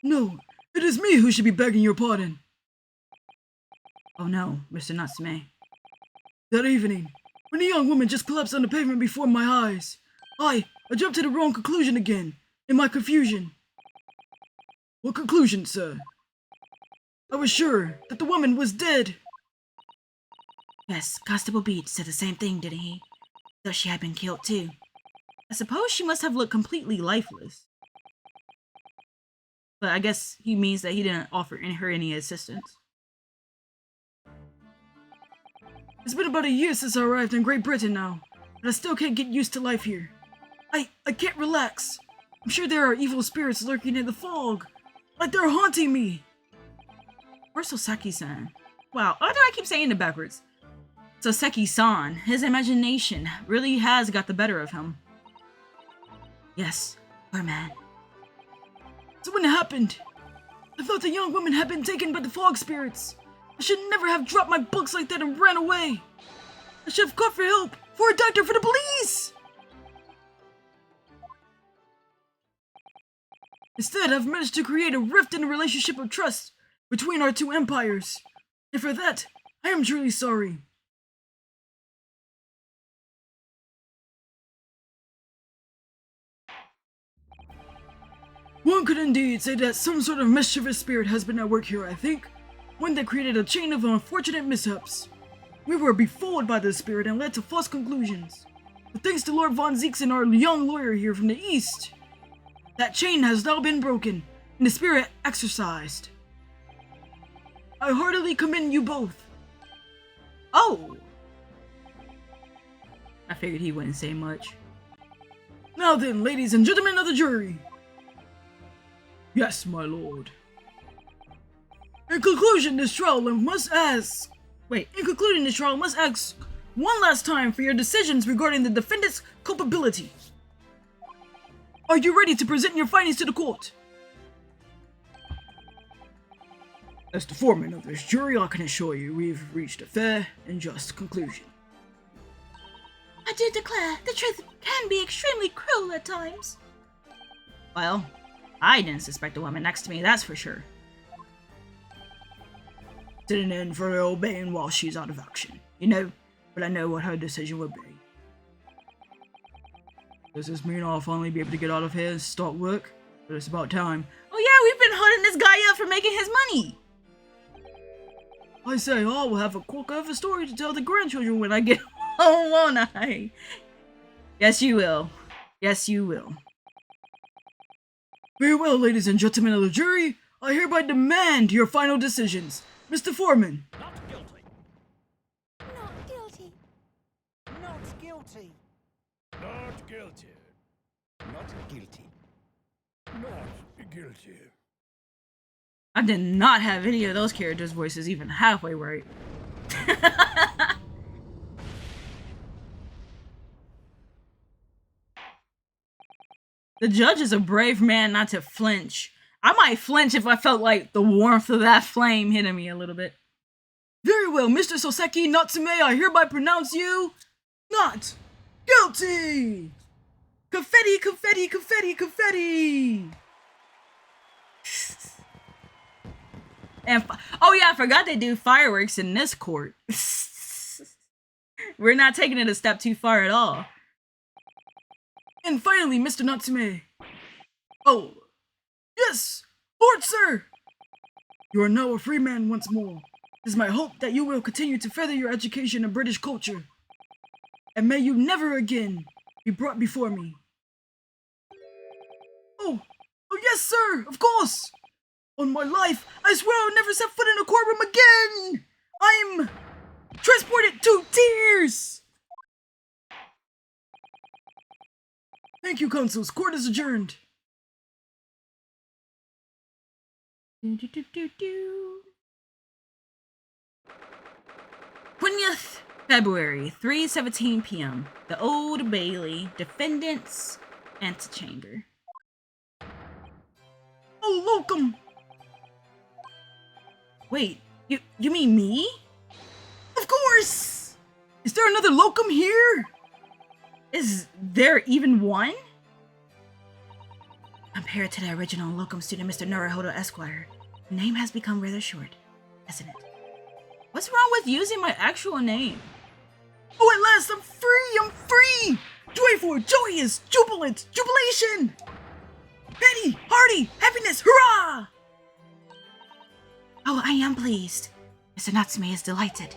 No, it is me who should be begging your pardon. Oh no, Mr. Natsume. That evening, when a young woman just collapsed on the pavement before my eyes, I jumped to the wrong conclusion again, in my confusion. What conclusion, sir? I was sure that the woman was dead. Yes, Constable Beach said the same thing, didn't he? Thought she had been killed too. I suppose she must have looked completely lifeless. But I guess he means that he didn't offer her any assistance. It's been about a year since I arrived in Great Britain now, but I still can't get used to life here. I can't relax. I'm sure there are evil spirits lurking in the fog, like they're haunting me. Where's Soseki-san? Wow, why do I keep saying it backwards? Soseki-san, his imagination really has got the better of him. Yes, poor man. So when it happened, I thought the young woman had been taken by the fog spirits. I should never have dropped my books like that and ran away. I should have called for help, for a doctor, for the police. Instead, I've managed to create a rift in the relationship of trust between our two empires. And for that, I am truly sorry. One could indeed say that some sort of mischievous spirit has been at work here, I think. One that created a chain of unfortunate mishaps. We were befooled by this spirit and led to false conclusions. But thanks to Lord Von Zeeks and our young lawyer here from the east, that chain has now been broken and the spirit exorcised. I heartily commend you both. Oh! I figured he wouldn't say much. Now then, ladies and gentlemen of the jury. Yes, my lord. In conclusion, this trial must ask... In concluding this trial, must ask one last time for your decisions regarding the defendant's culpability. Are you ready to present your findings to the court? As the foreman of this jury, I can assure you we've reached a fair and just conclusion. I do declare the truth can be extremely cruel at times. Well, I didn't suspect the woman next to me, that's for sure. Sitting in for her obeying while she's out of action, you know, but I know what her decision would be. Does this mean I'll finally be able to get out of here and start work? But it's about time. Oh yeah, we've been holding this guy up for making his money! I say, I will have a quick of a story to tell the grandchildren when I get home, won't I? Yes, you will. Yes, you will. Very well, ladies and gentlemen of the jury, I hereby demand your final decisions. Mr. Foreman. Not guilty. Not guilty. Not guilty. Not guilty. Not guilty. Not guilty. I did not have any of those characters' voices even halfway right. The judge is a brave man not to flinch. I might flinch if I felt like the warmth of that flame hitting me a little bit. Very well, Mr. Soseki Natsume, I hereby pronounce you not guilty! Confetti, confetti, confetti, confetti! And oh yeah, I forgot they do fireworks in this court. We're not taking it a step too far at all. And finally, Mr. Natsume. Oh, yes, Lord Sir! You are now a free man once more. It is my hope that you will continue to further your education in British culture. And may you never again be brought before me. Oh yes, sir, of course! On my life, I swear I'll never set foot in a courtroom again! I'm transported to tears! Thank you, consuls. Court is adjourned. Do, do, do, do, do. 20th February, 3:17 p.m. The Old Bailey, Defendant's Antechamber. Oh, locum! Wait, you mean me? Of course! Is there another locum here? Is there even one? Compared to the original locum student, Mr. Naruhodo Esquire, the name has become rather short, hasn't it? What's wrong with using my actual name? Oh, at last, I'm free! I'm free! Joyful, joyous, jubilant, jubilation! Petty, hearty, happiness, hurrah! Oh, I am pleased. Mr. Natsume is delighted.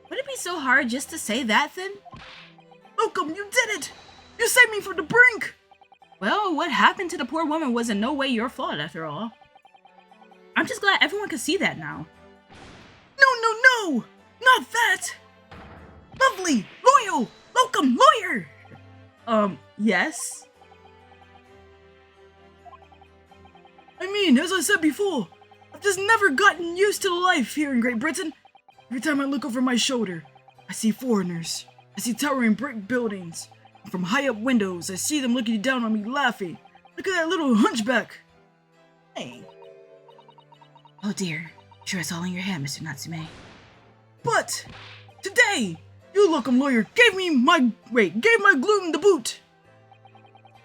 Would it be so hard just to say that then? Locum, you did it! You saved me from the brink! Well, what happened to the poor woman was in no way your fault after all. I'm just glad everyone can see that now. No, no, no! Not that! Lovely, loyal, locum, lawyer! Yes? I mean, as I said before, I've just never gotten used to the life here in Great Britain. Every time I look over my shoulder, I see foreigners. I see towering brick buildings. And from high up windows, I see them looking down on me laughing. Look at that little hunchback. Hey. Oh dear. Sure it's all in your head, Mr. Natsume. But today, you locum lawyer gave my gloom the boot.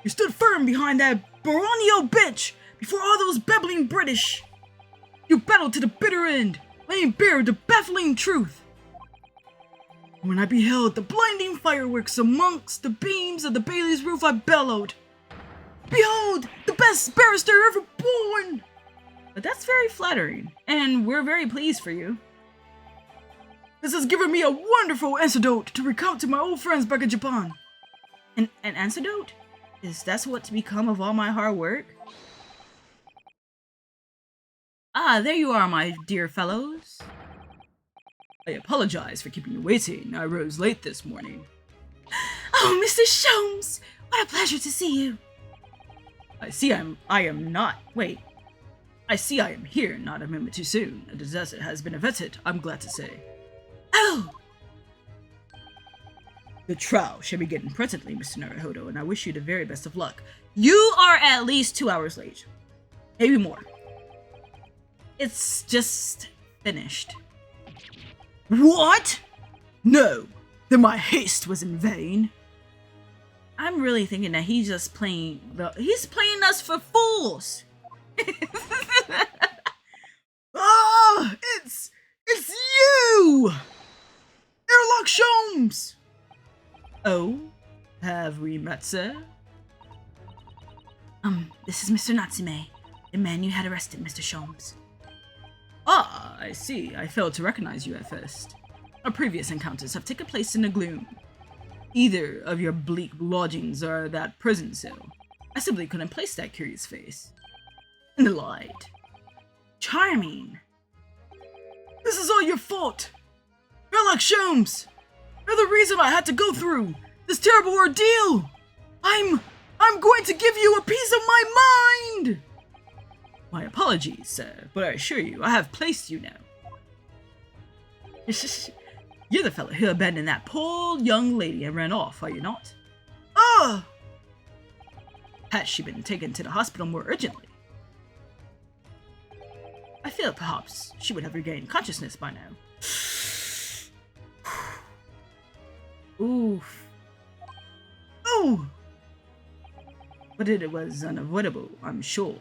You stood firm behind that Baronio bitch before all those babbling British. You battled to the bitter end, laying bare the baffling truth. When I beheld the blinding fireworks amongst the beams of the Bailey's roof, I bellowed, "Behold, the best barrister ever born!" But that's very flattering, and we're very pleased for you. This has given me a wonderful antidote to recount to my old friends back in Japan. An antidote? Is that what's become of all my hard work? Ah, there you are, my dear fellows. I apologize for keeping you waiting. I rose late this morning. Oh, Mr. Sholmes! What a pleasure to see you. I see I am here not a moment too soon. A disaster has been averted, I'm glad to say. Oh! The trial shall begin presently, Mr. Naruhodo, and I wish you the very best of luck. You are at least 2 hours late. Maybe more. It's just finished. What? No, then my haste was in vain. I'm really thinking that he's just playing he's playing us for fools. Ah, it's you! Airlock Sholmes! Oh? Have we met, sir? This is Mr. Natsume, the man you had arrested, Mr. Sholmes. Ah, I see. I failed to recognize you at first. Our previous encounters have taken place in the gloom. Either of your bleak lodgings or that prison cell. I simply couldn't place that curious face. In the light. Charming. This is all your fault! Airlock Sholmes! You're the reason I had to go through this terrible ordeal! I'm going to give you a piece of my mind! My apologies, sir, but I assure you, I have placed you now. You're the fellow who abandoned that poor young lady and ran off, are you not? Ah! Had she been taken to the hospital more urgently, I feel perhaps she would have regained consciousness by now. Oof. Oh! But it was unavoidable, I'm sure.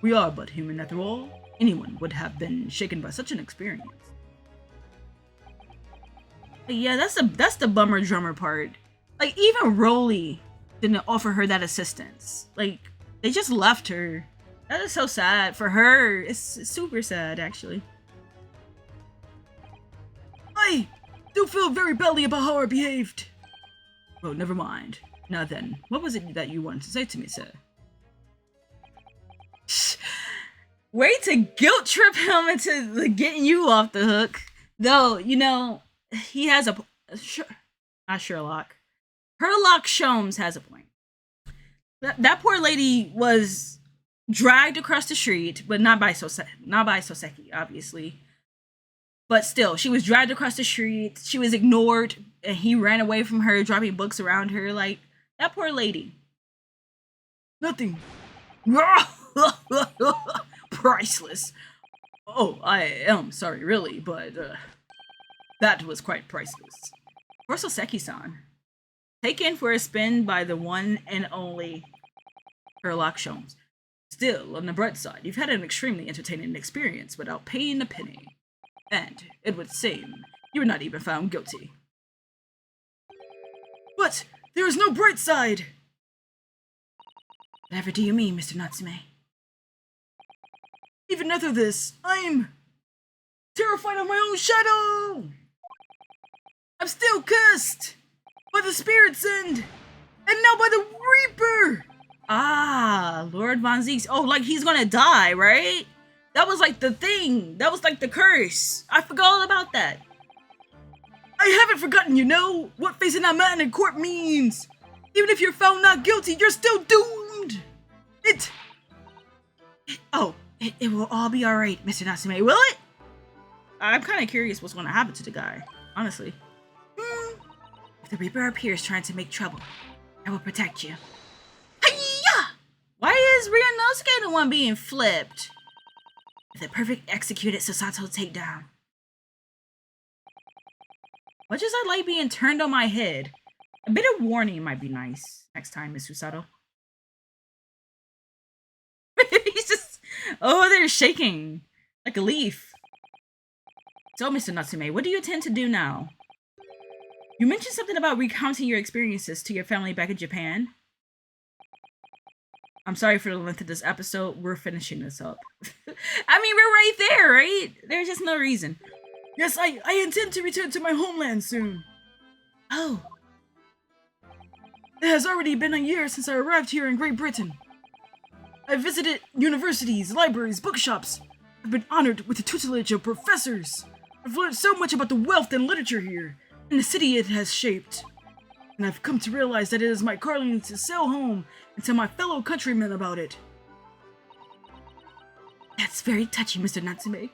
We are but human after all. Anyone would have been shaken by such an experience. Yeah, that's the bummer drummer part. Like, even Rolly didn't offer her that assistance. Like, they just left her. That is so sad for her. It's super sad, actually. I do feel very badly about how I behaved. Well, never mind. Now then, what was it that you wanted to say to me, sir? Way to guilt trip him into getting you off the hook. Though, you know, he has a... Not Sherlock. Herlock Sholmes has a point. That poor lady was dragged across the street, but not by Soseki, obviously. But still, she was dragged across the street. She was ignored, and he ran away from her, dropping books around her. Like, that poor lady. Nothing. Priceless. Oh, I am sorry, really, but that was quite priceless. For Soseki-san, taken for a spin by the one and only Sherlock Sholmes. Still, on the bright side, you've had an extremely entertaining experience without paying a penny. And, it would seem, you were not even found guilty. But there is no bright side! Whatever do you mean, Mr. Natsume? Even after this, I'm terrified of my own shadow! I'm still cursed by the Spirit's End, and now by the Reaper! Ah, Lord Von Zeeks. Oh, like he's gonna die, right? That was like the thing. That was like the curse. I forgot all about that. I haven't forgotten, you know, what facing that man in court means. Even if you're found not guilty, you're still doomed. It will all be alright, Mr. Natsume. Will it? I'm kind of curious what's gonna happen to the guy, honestly. If the Reaper appears trying to make trouble, I will protect you. Hiya! Why is Ryunosuke the one being flipped? With a perfect executed Susato takedown. Much as I like being turned on my head, a bit of warning might be nice next time, Miss Susato. He's just over there shaking like a leaf. So, Mr. Natsume, what do you intend to do now? You mentioned something about recounting your experiences to your family back in Japan. I'm sorry for the length of this episode. We're finishing this up. I mean, we're right there, right? There's just no reason. Yes, I intend to return to my homeland soon. Oh. It has already been a year since I arrived here in Great Britain. I've visited universities, libraries, bookshops. I've been honored with the tutelage of professors. I've learned so much about the wealth and literature here, and the city it has shaped. And I've come to realize that it is my calling to sail home and tell my fellow countrymen about it. That's very touching, Mr. Natsume.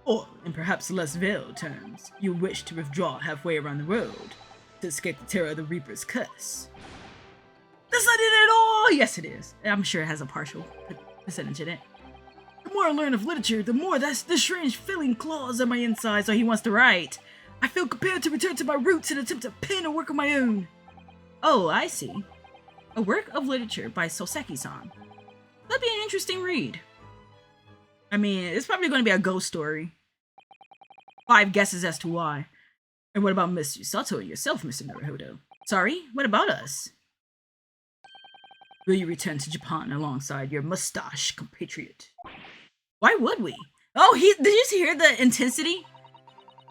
Or, in perhaps less veiled terms, you wish to withdraw halfway around the road to escape the terror of the Reaper's curse. That's not it at all! Yes, it is. I'm sure it has a partial percentage in it. The more I learn of literature, the more this strange feeling claws at my inside. So he wants to write. I feel compelled to return to my roots and attempt to pen a work of my own. Oh, I see. A work of literature by Soseki-san. That'd be an interesting read. I mean, it's probably going to be a ghost story. 5 guesses as to why. And what about Miss Yusato and yourself, Mr. Naruhodo? Sorry, what about us? Will you return to Japan alongside your mustache compatriot? Why would we? Oh, did you hear the intensity?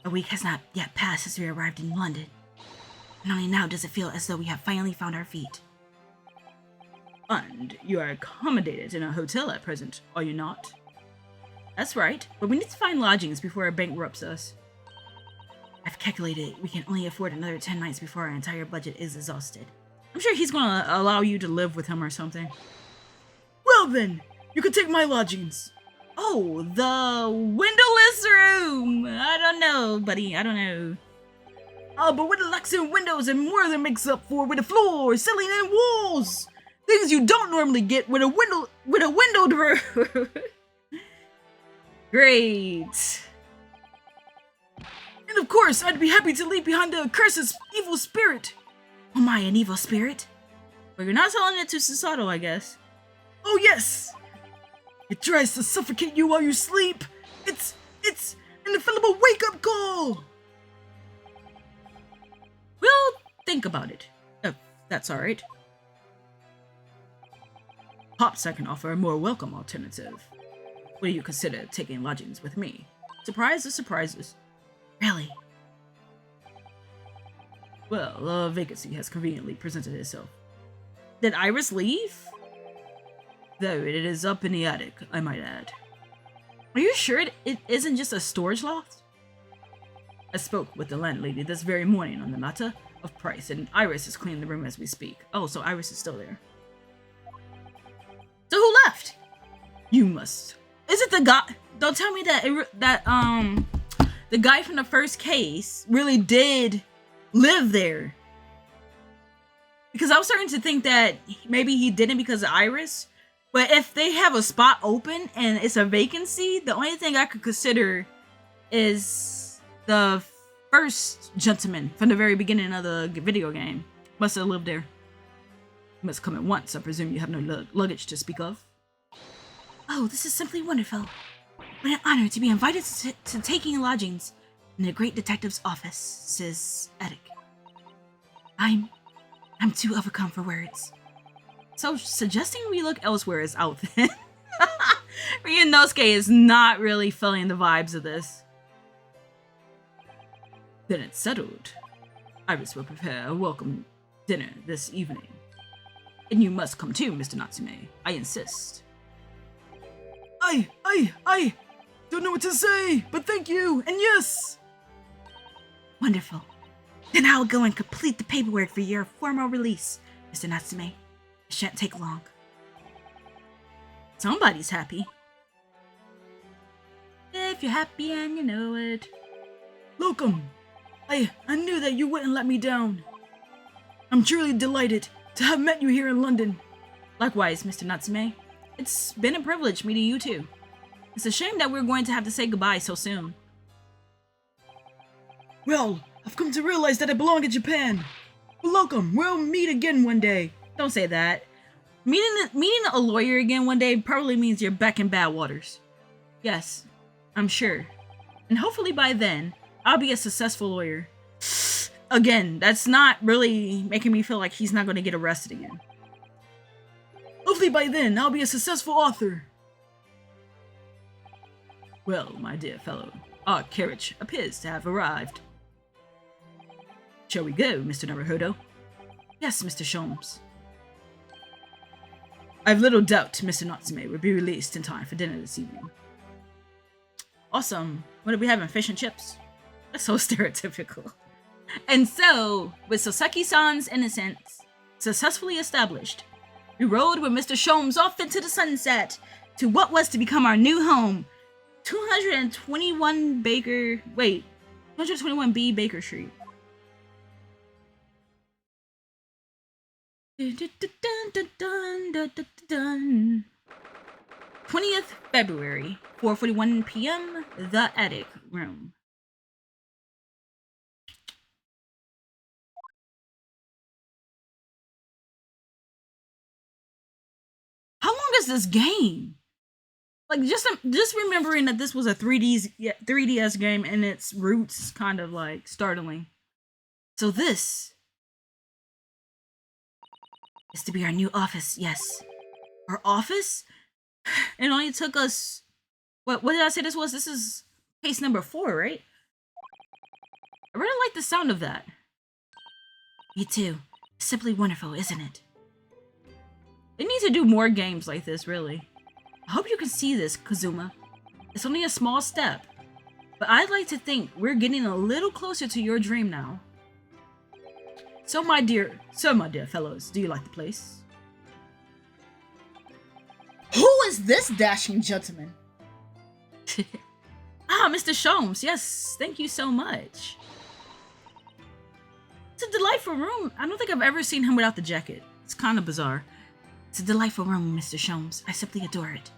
A week has not yet passed since we arrived in London. And only now does it feel as though we have finally found our feet. And you are accommodated in a hotel at present, are you not? That's right, but we need to find lodgings before it bankrupts us. I've calculated we can only afford another 10 nights before our entire budget is exhausted. I'm sure he's gonna allow you to live with him or something. Well then, you can take my lodgings. Oh, the windowless room! I don't know, buddy, I don't know. Oh, but with the locks and windows and more than makes up for with the floor, ceiling, and walls! Things you don't normally get with a windowed room! Great! And of course, I'd be happy to leave behind the accursed evil spirit. Oh my, an evil spirit? Well, you're not telling it to Susato, I guess. Oh yes! It tries to suffocate you while you sleep. It's an infallible wake-up call! We'll think about it, if that's alright. Perhaps I can offer a more welcome alternative. Will you consider taking lodgings with me? Surprise or surprises? Really? Well, a vacancy has conveniently presented itself. Did Iris leave? Though it is up in the attic, I might add. Are you sure it isn't just a storage loft? I spoke with the landlady this very morning on the matter of price, and Iris is cleaning the room as we speak. Oh, so Iris is still there. So who left? You must Is it the guy? Don't tell me that the guy from the first case really did live there. Because I was starting to think that maybe he didn't because of Iris. But if they have a spot open and it's a vacancy, the only thing I could consider is the first gentleman from the very beginning of the video game. Must have lived there. Must come at once. I presume you have no luggage to speak of. Oh, this is simply wonderful. What an honor to be invited to taking lodgings in the great detective's office, says Attic. I'm too overcome for words. So suggesting we look elsewhere is out then. Ryunosuke is not really feeling the vibes of this. Then it's settled. Iris will prepare a welcome dinner this evening. And you must come too, Mr. Natsume. I insist. I don't know what to say, but thank you, and yes! Wonderful. Then I'll go and complete the paperwork for your formal release, Mr. Natsume. It shan't take long. Somebody's happy. If you're happy and you know it. Welcome. I knew that you wouldn't let me down. I'm truly delighted to have met you here in London. Likewise, Mr. Natsume. It's been a privilege meeting you too. It's a shame that we're going to have to say goodbye so soon. Well, I've come to realize that I belong in Japan. But welcome, we'll meet again one day. Don't say that. Meeting a lawyer again one day probably means you're back in bad waters. Yes, I'm sure. And hopefully by then, I'll be a successful lawyer. Again, that's not really making me feel like he's not going to get arrested again. Hopefully by then, I'll be a successful author. Well, my dear fellow, our carriage appears to have arrived. Shall we go, Mr. Naruhodo? Yes, Mr. Sholmes. I've little doubt Mr. Natsume will be released in time for dinner this evening. Awesome. What are we having? Fish and chips? That's so stereotypical. And so, with Soseki-san's innocence successfully established, we rode with Mr. Sholmes off into the sunset to what was to become our new home, 221B Baker Street. 20th February, 4:41 p.m., the attic room. How long is this game? Like, just remembering that this was a 3DS game and its roots is kind of like startling. So this is to be our new office, yes. Our office? It only took us... What did I say this was? This is case number 4, right? I really like the sound of that. Me too. Simply wonderful, isn't it? They need to do more games like this, really. I hope you can see this, Kazuma. It's only a small step, but I'd like to think we're getting a little closer to your dream now. So my dear fellows, do you like the place? Who is this dashing gentleman? Mr. Sholmes, yes, thank you so much. It's a delightful room. I don't think I've ever seen him without the jacket. It's kind of bizarre. It's a delightful room, Mr. Sholmes. I simply adore it.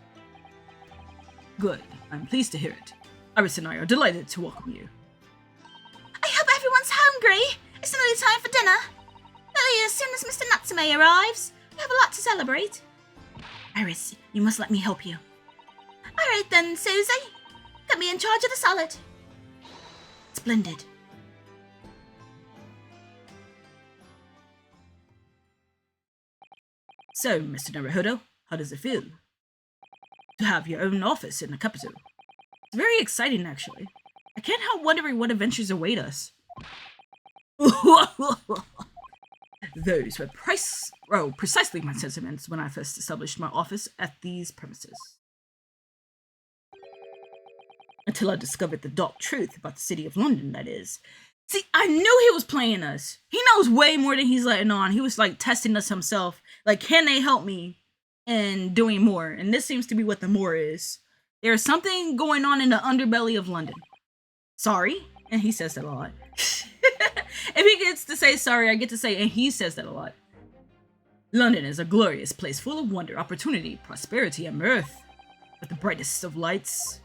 Good. I'm pleased to hear it. Iris and I are delighted to welcome you. I hope everyone's hungry. It's nearly time for dinner. As soon as Mr. Natsume arrives, we have a lot to celebrate. Iris, you must let me help you. All right then, Susie. Get me in charge of the salad. Splendid. So, Mr. Naruhodo, how does it feel to have your own office in the capital? It's very exciting, actually. I can't help wondering what adventures await us. Those were precisely my sentiments when I first established my office at these premises. Until I discovered the dark truth about the city of London, that is. See, I knew he was playing us. He knows way more than he's letting on. He was like testing us himself. Like, can they help me in doing more? And this seems to be what the more is There's something going on in the underbelly of London. Sorry, and he says that a lot. If he gets to say sorry, I get to say, and he says that a lot. London is a glorious place full of wonder, opportunity, prosperity, and mirth. With the brightest of lights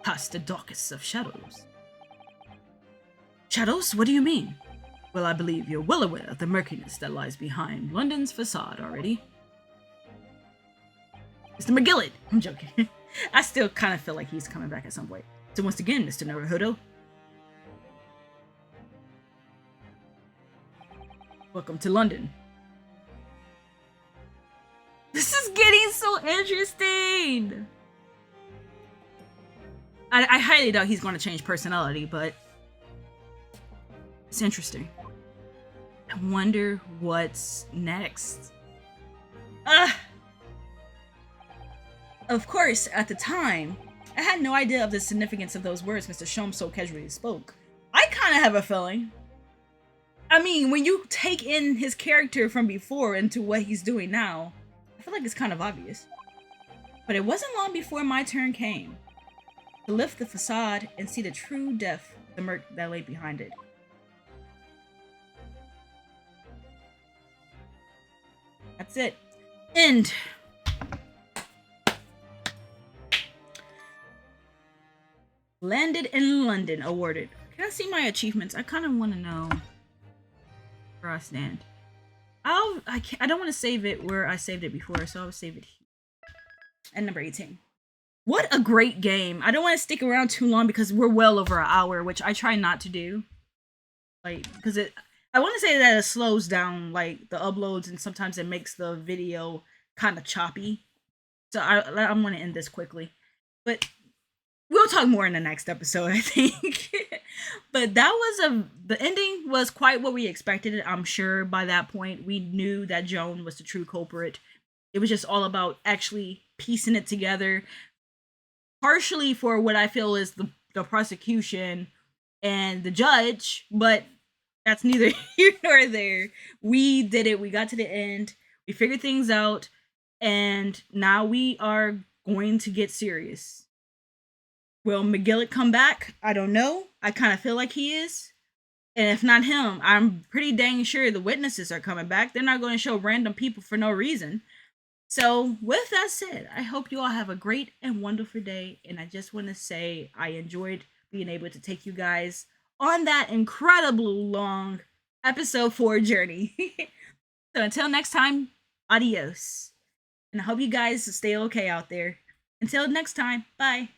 past the darkest of shadows. Shadows? What do you mean? Well, I believe you're well aware of the murkiness that lies behind London's facade already. Mr. McGillet! I'm joking. I still kind of feel like he's coming back at some point. So once again, Mr. Naruhodo. Welcome to London. This is getting so interesting! I highly doubt he's going to change personality, but it's interesting. I wonder what's next. Of course, at the time, I had no idea of the significance of those words Mr. Shum so casually spoke. I kind of have a feeling. I mean, when you take in his character from before into what he's doing now, I feel like it's kind of obvious. But it wasn't long before my turn came to lift the facade and see the true depth of the murk that lay behind it. That's it. End. Landed in London, awarded. Can I see my achievements? I kind of want to know where I stand. I don't want to save it where I saved it before, so I'll save it here. At number 18. What a great game. I don't want to stick around too long because we're well over an hour, which I try not to do. Like, because I want to say that it slows down, like, the uploads, and sometimes it makes the video kind of choppy. So I'm going to end this quickly. But we'll talk more in the next episode, I think. But that was the ending was quite what we expected. I'm sure by that point we knew that Joan was the true culprit. It was just all about actually piecing it together. Partially for what I feel is the prosecution and the judge, but that's neither here nor there. We did it. We got to the end. We figured things out. And now we are going to get serious. Will McGillet come back? I don't know. I kind of feel like he is. And if not him, I'm pretty dang sure the witnesses are coming back. They're not going to show random people for no reason. So with that said, I hope you all have a great and wonderful day. And I just want to say I enjoyed being able to take you guys on that incredible long episode 4 journey. So until next time, adios. And I hope you guys stay okay out there. Until next time, bye.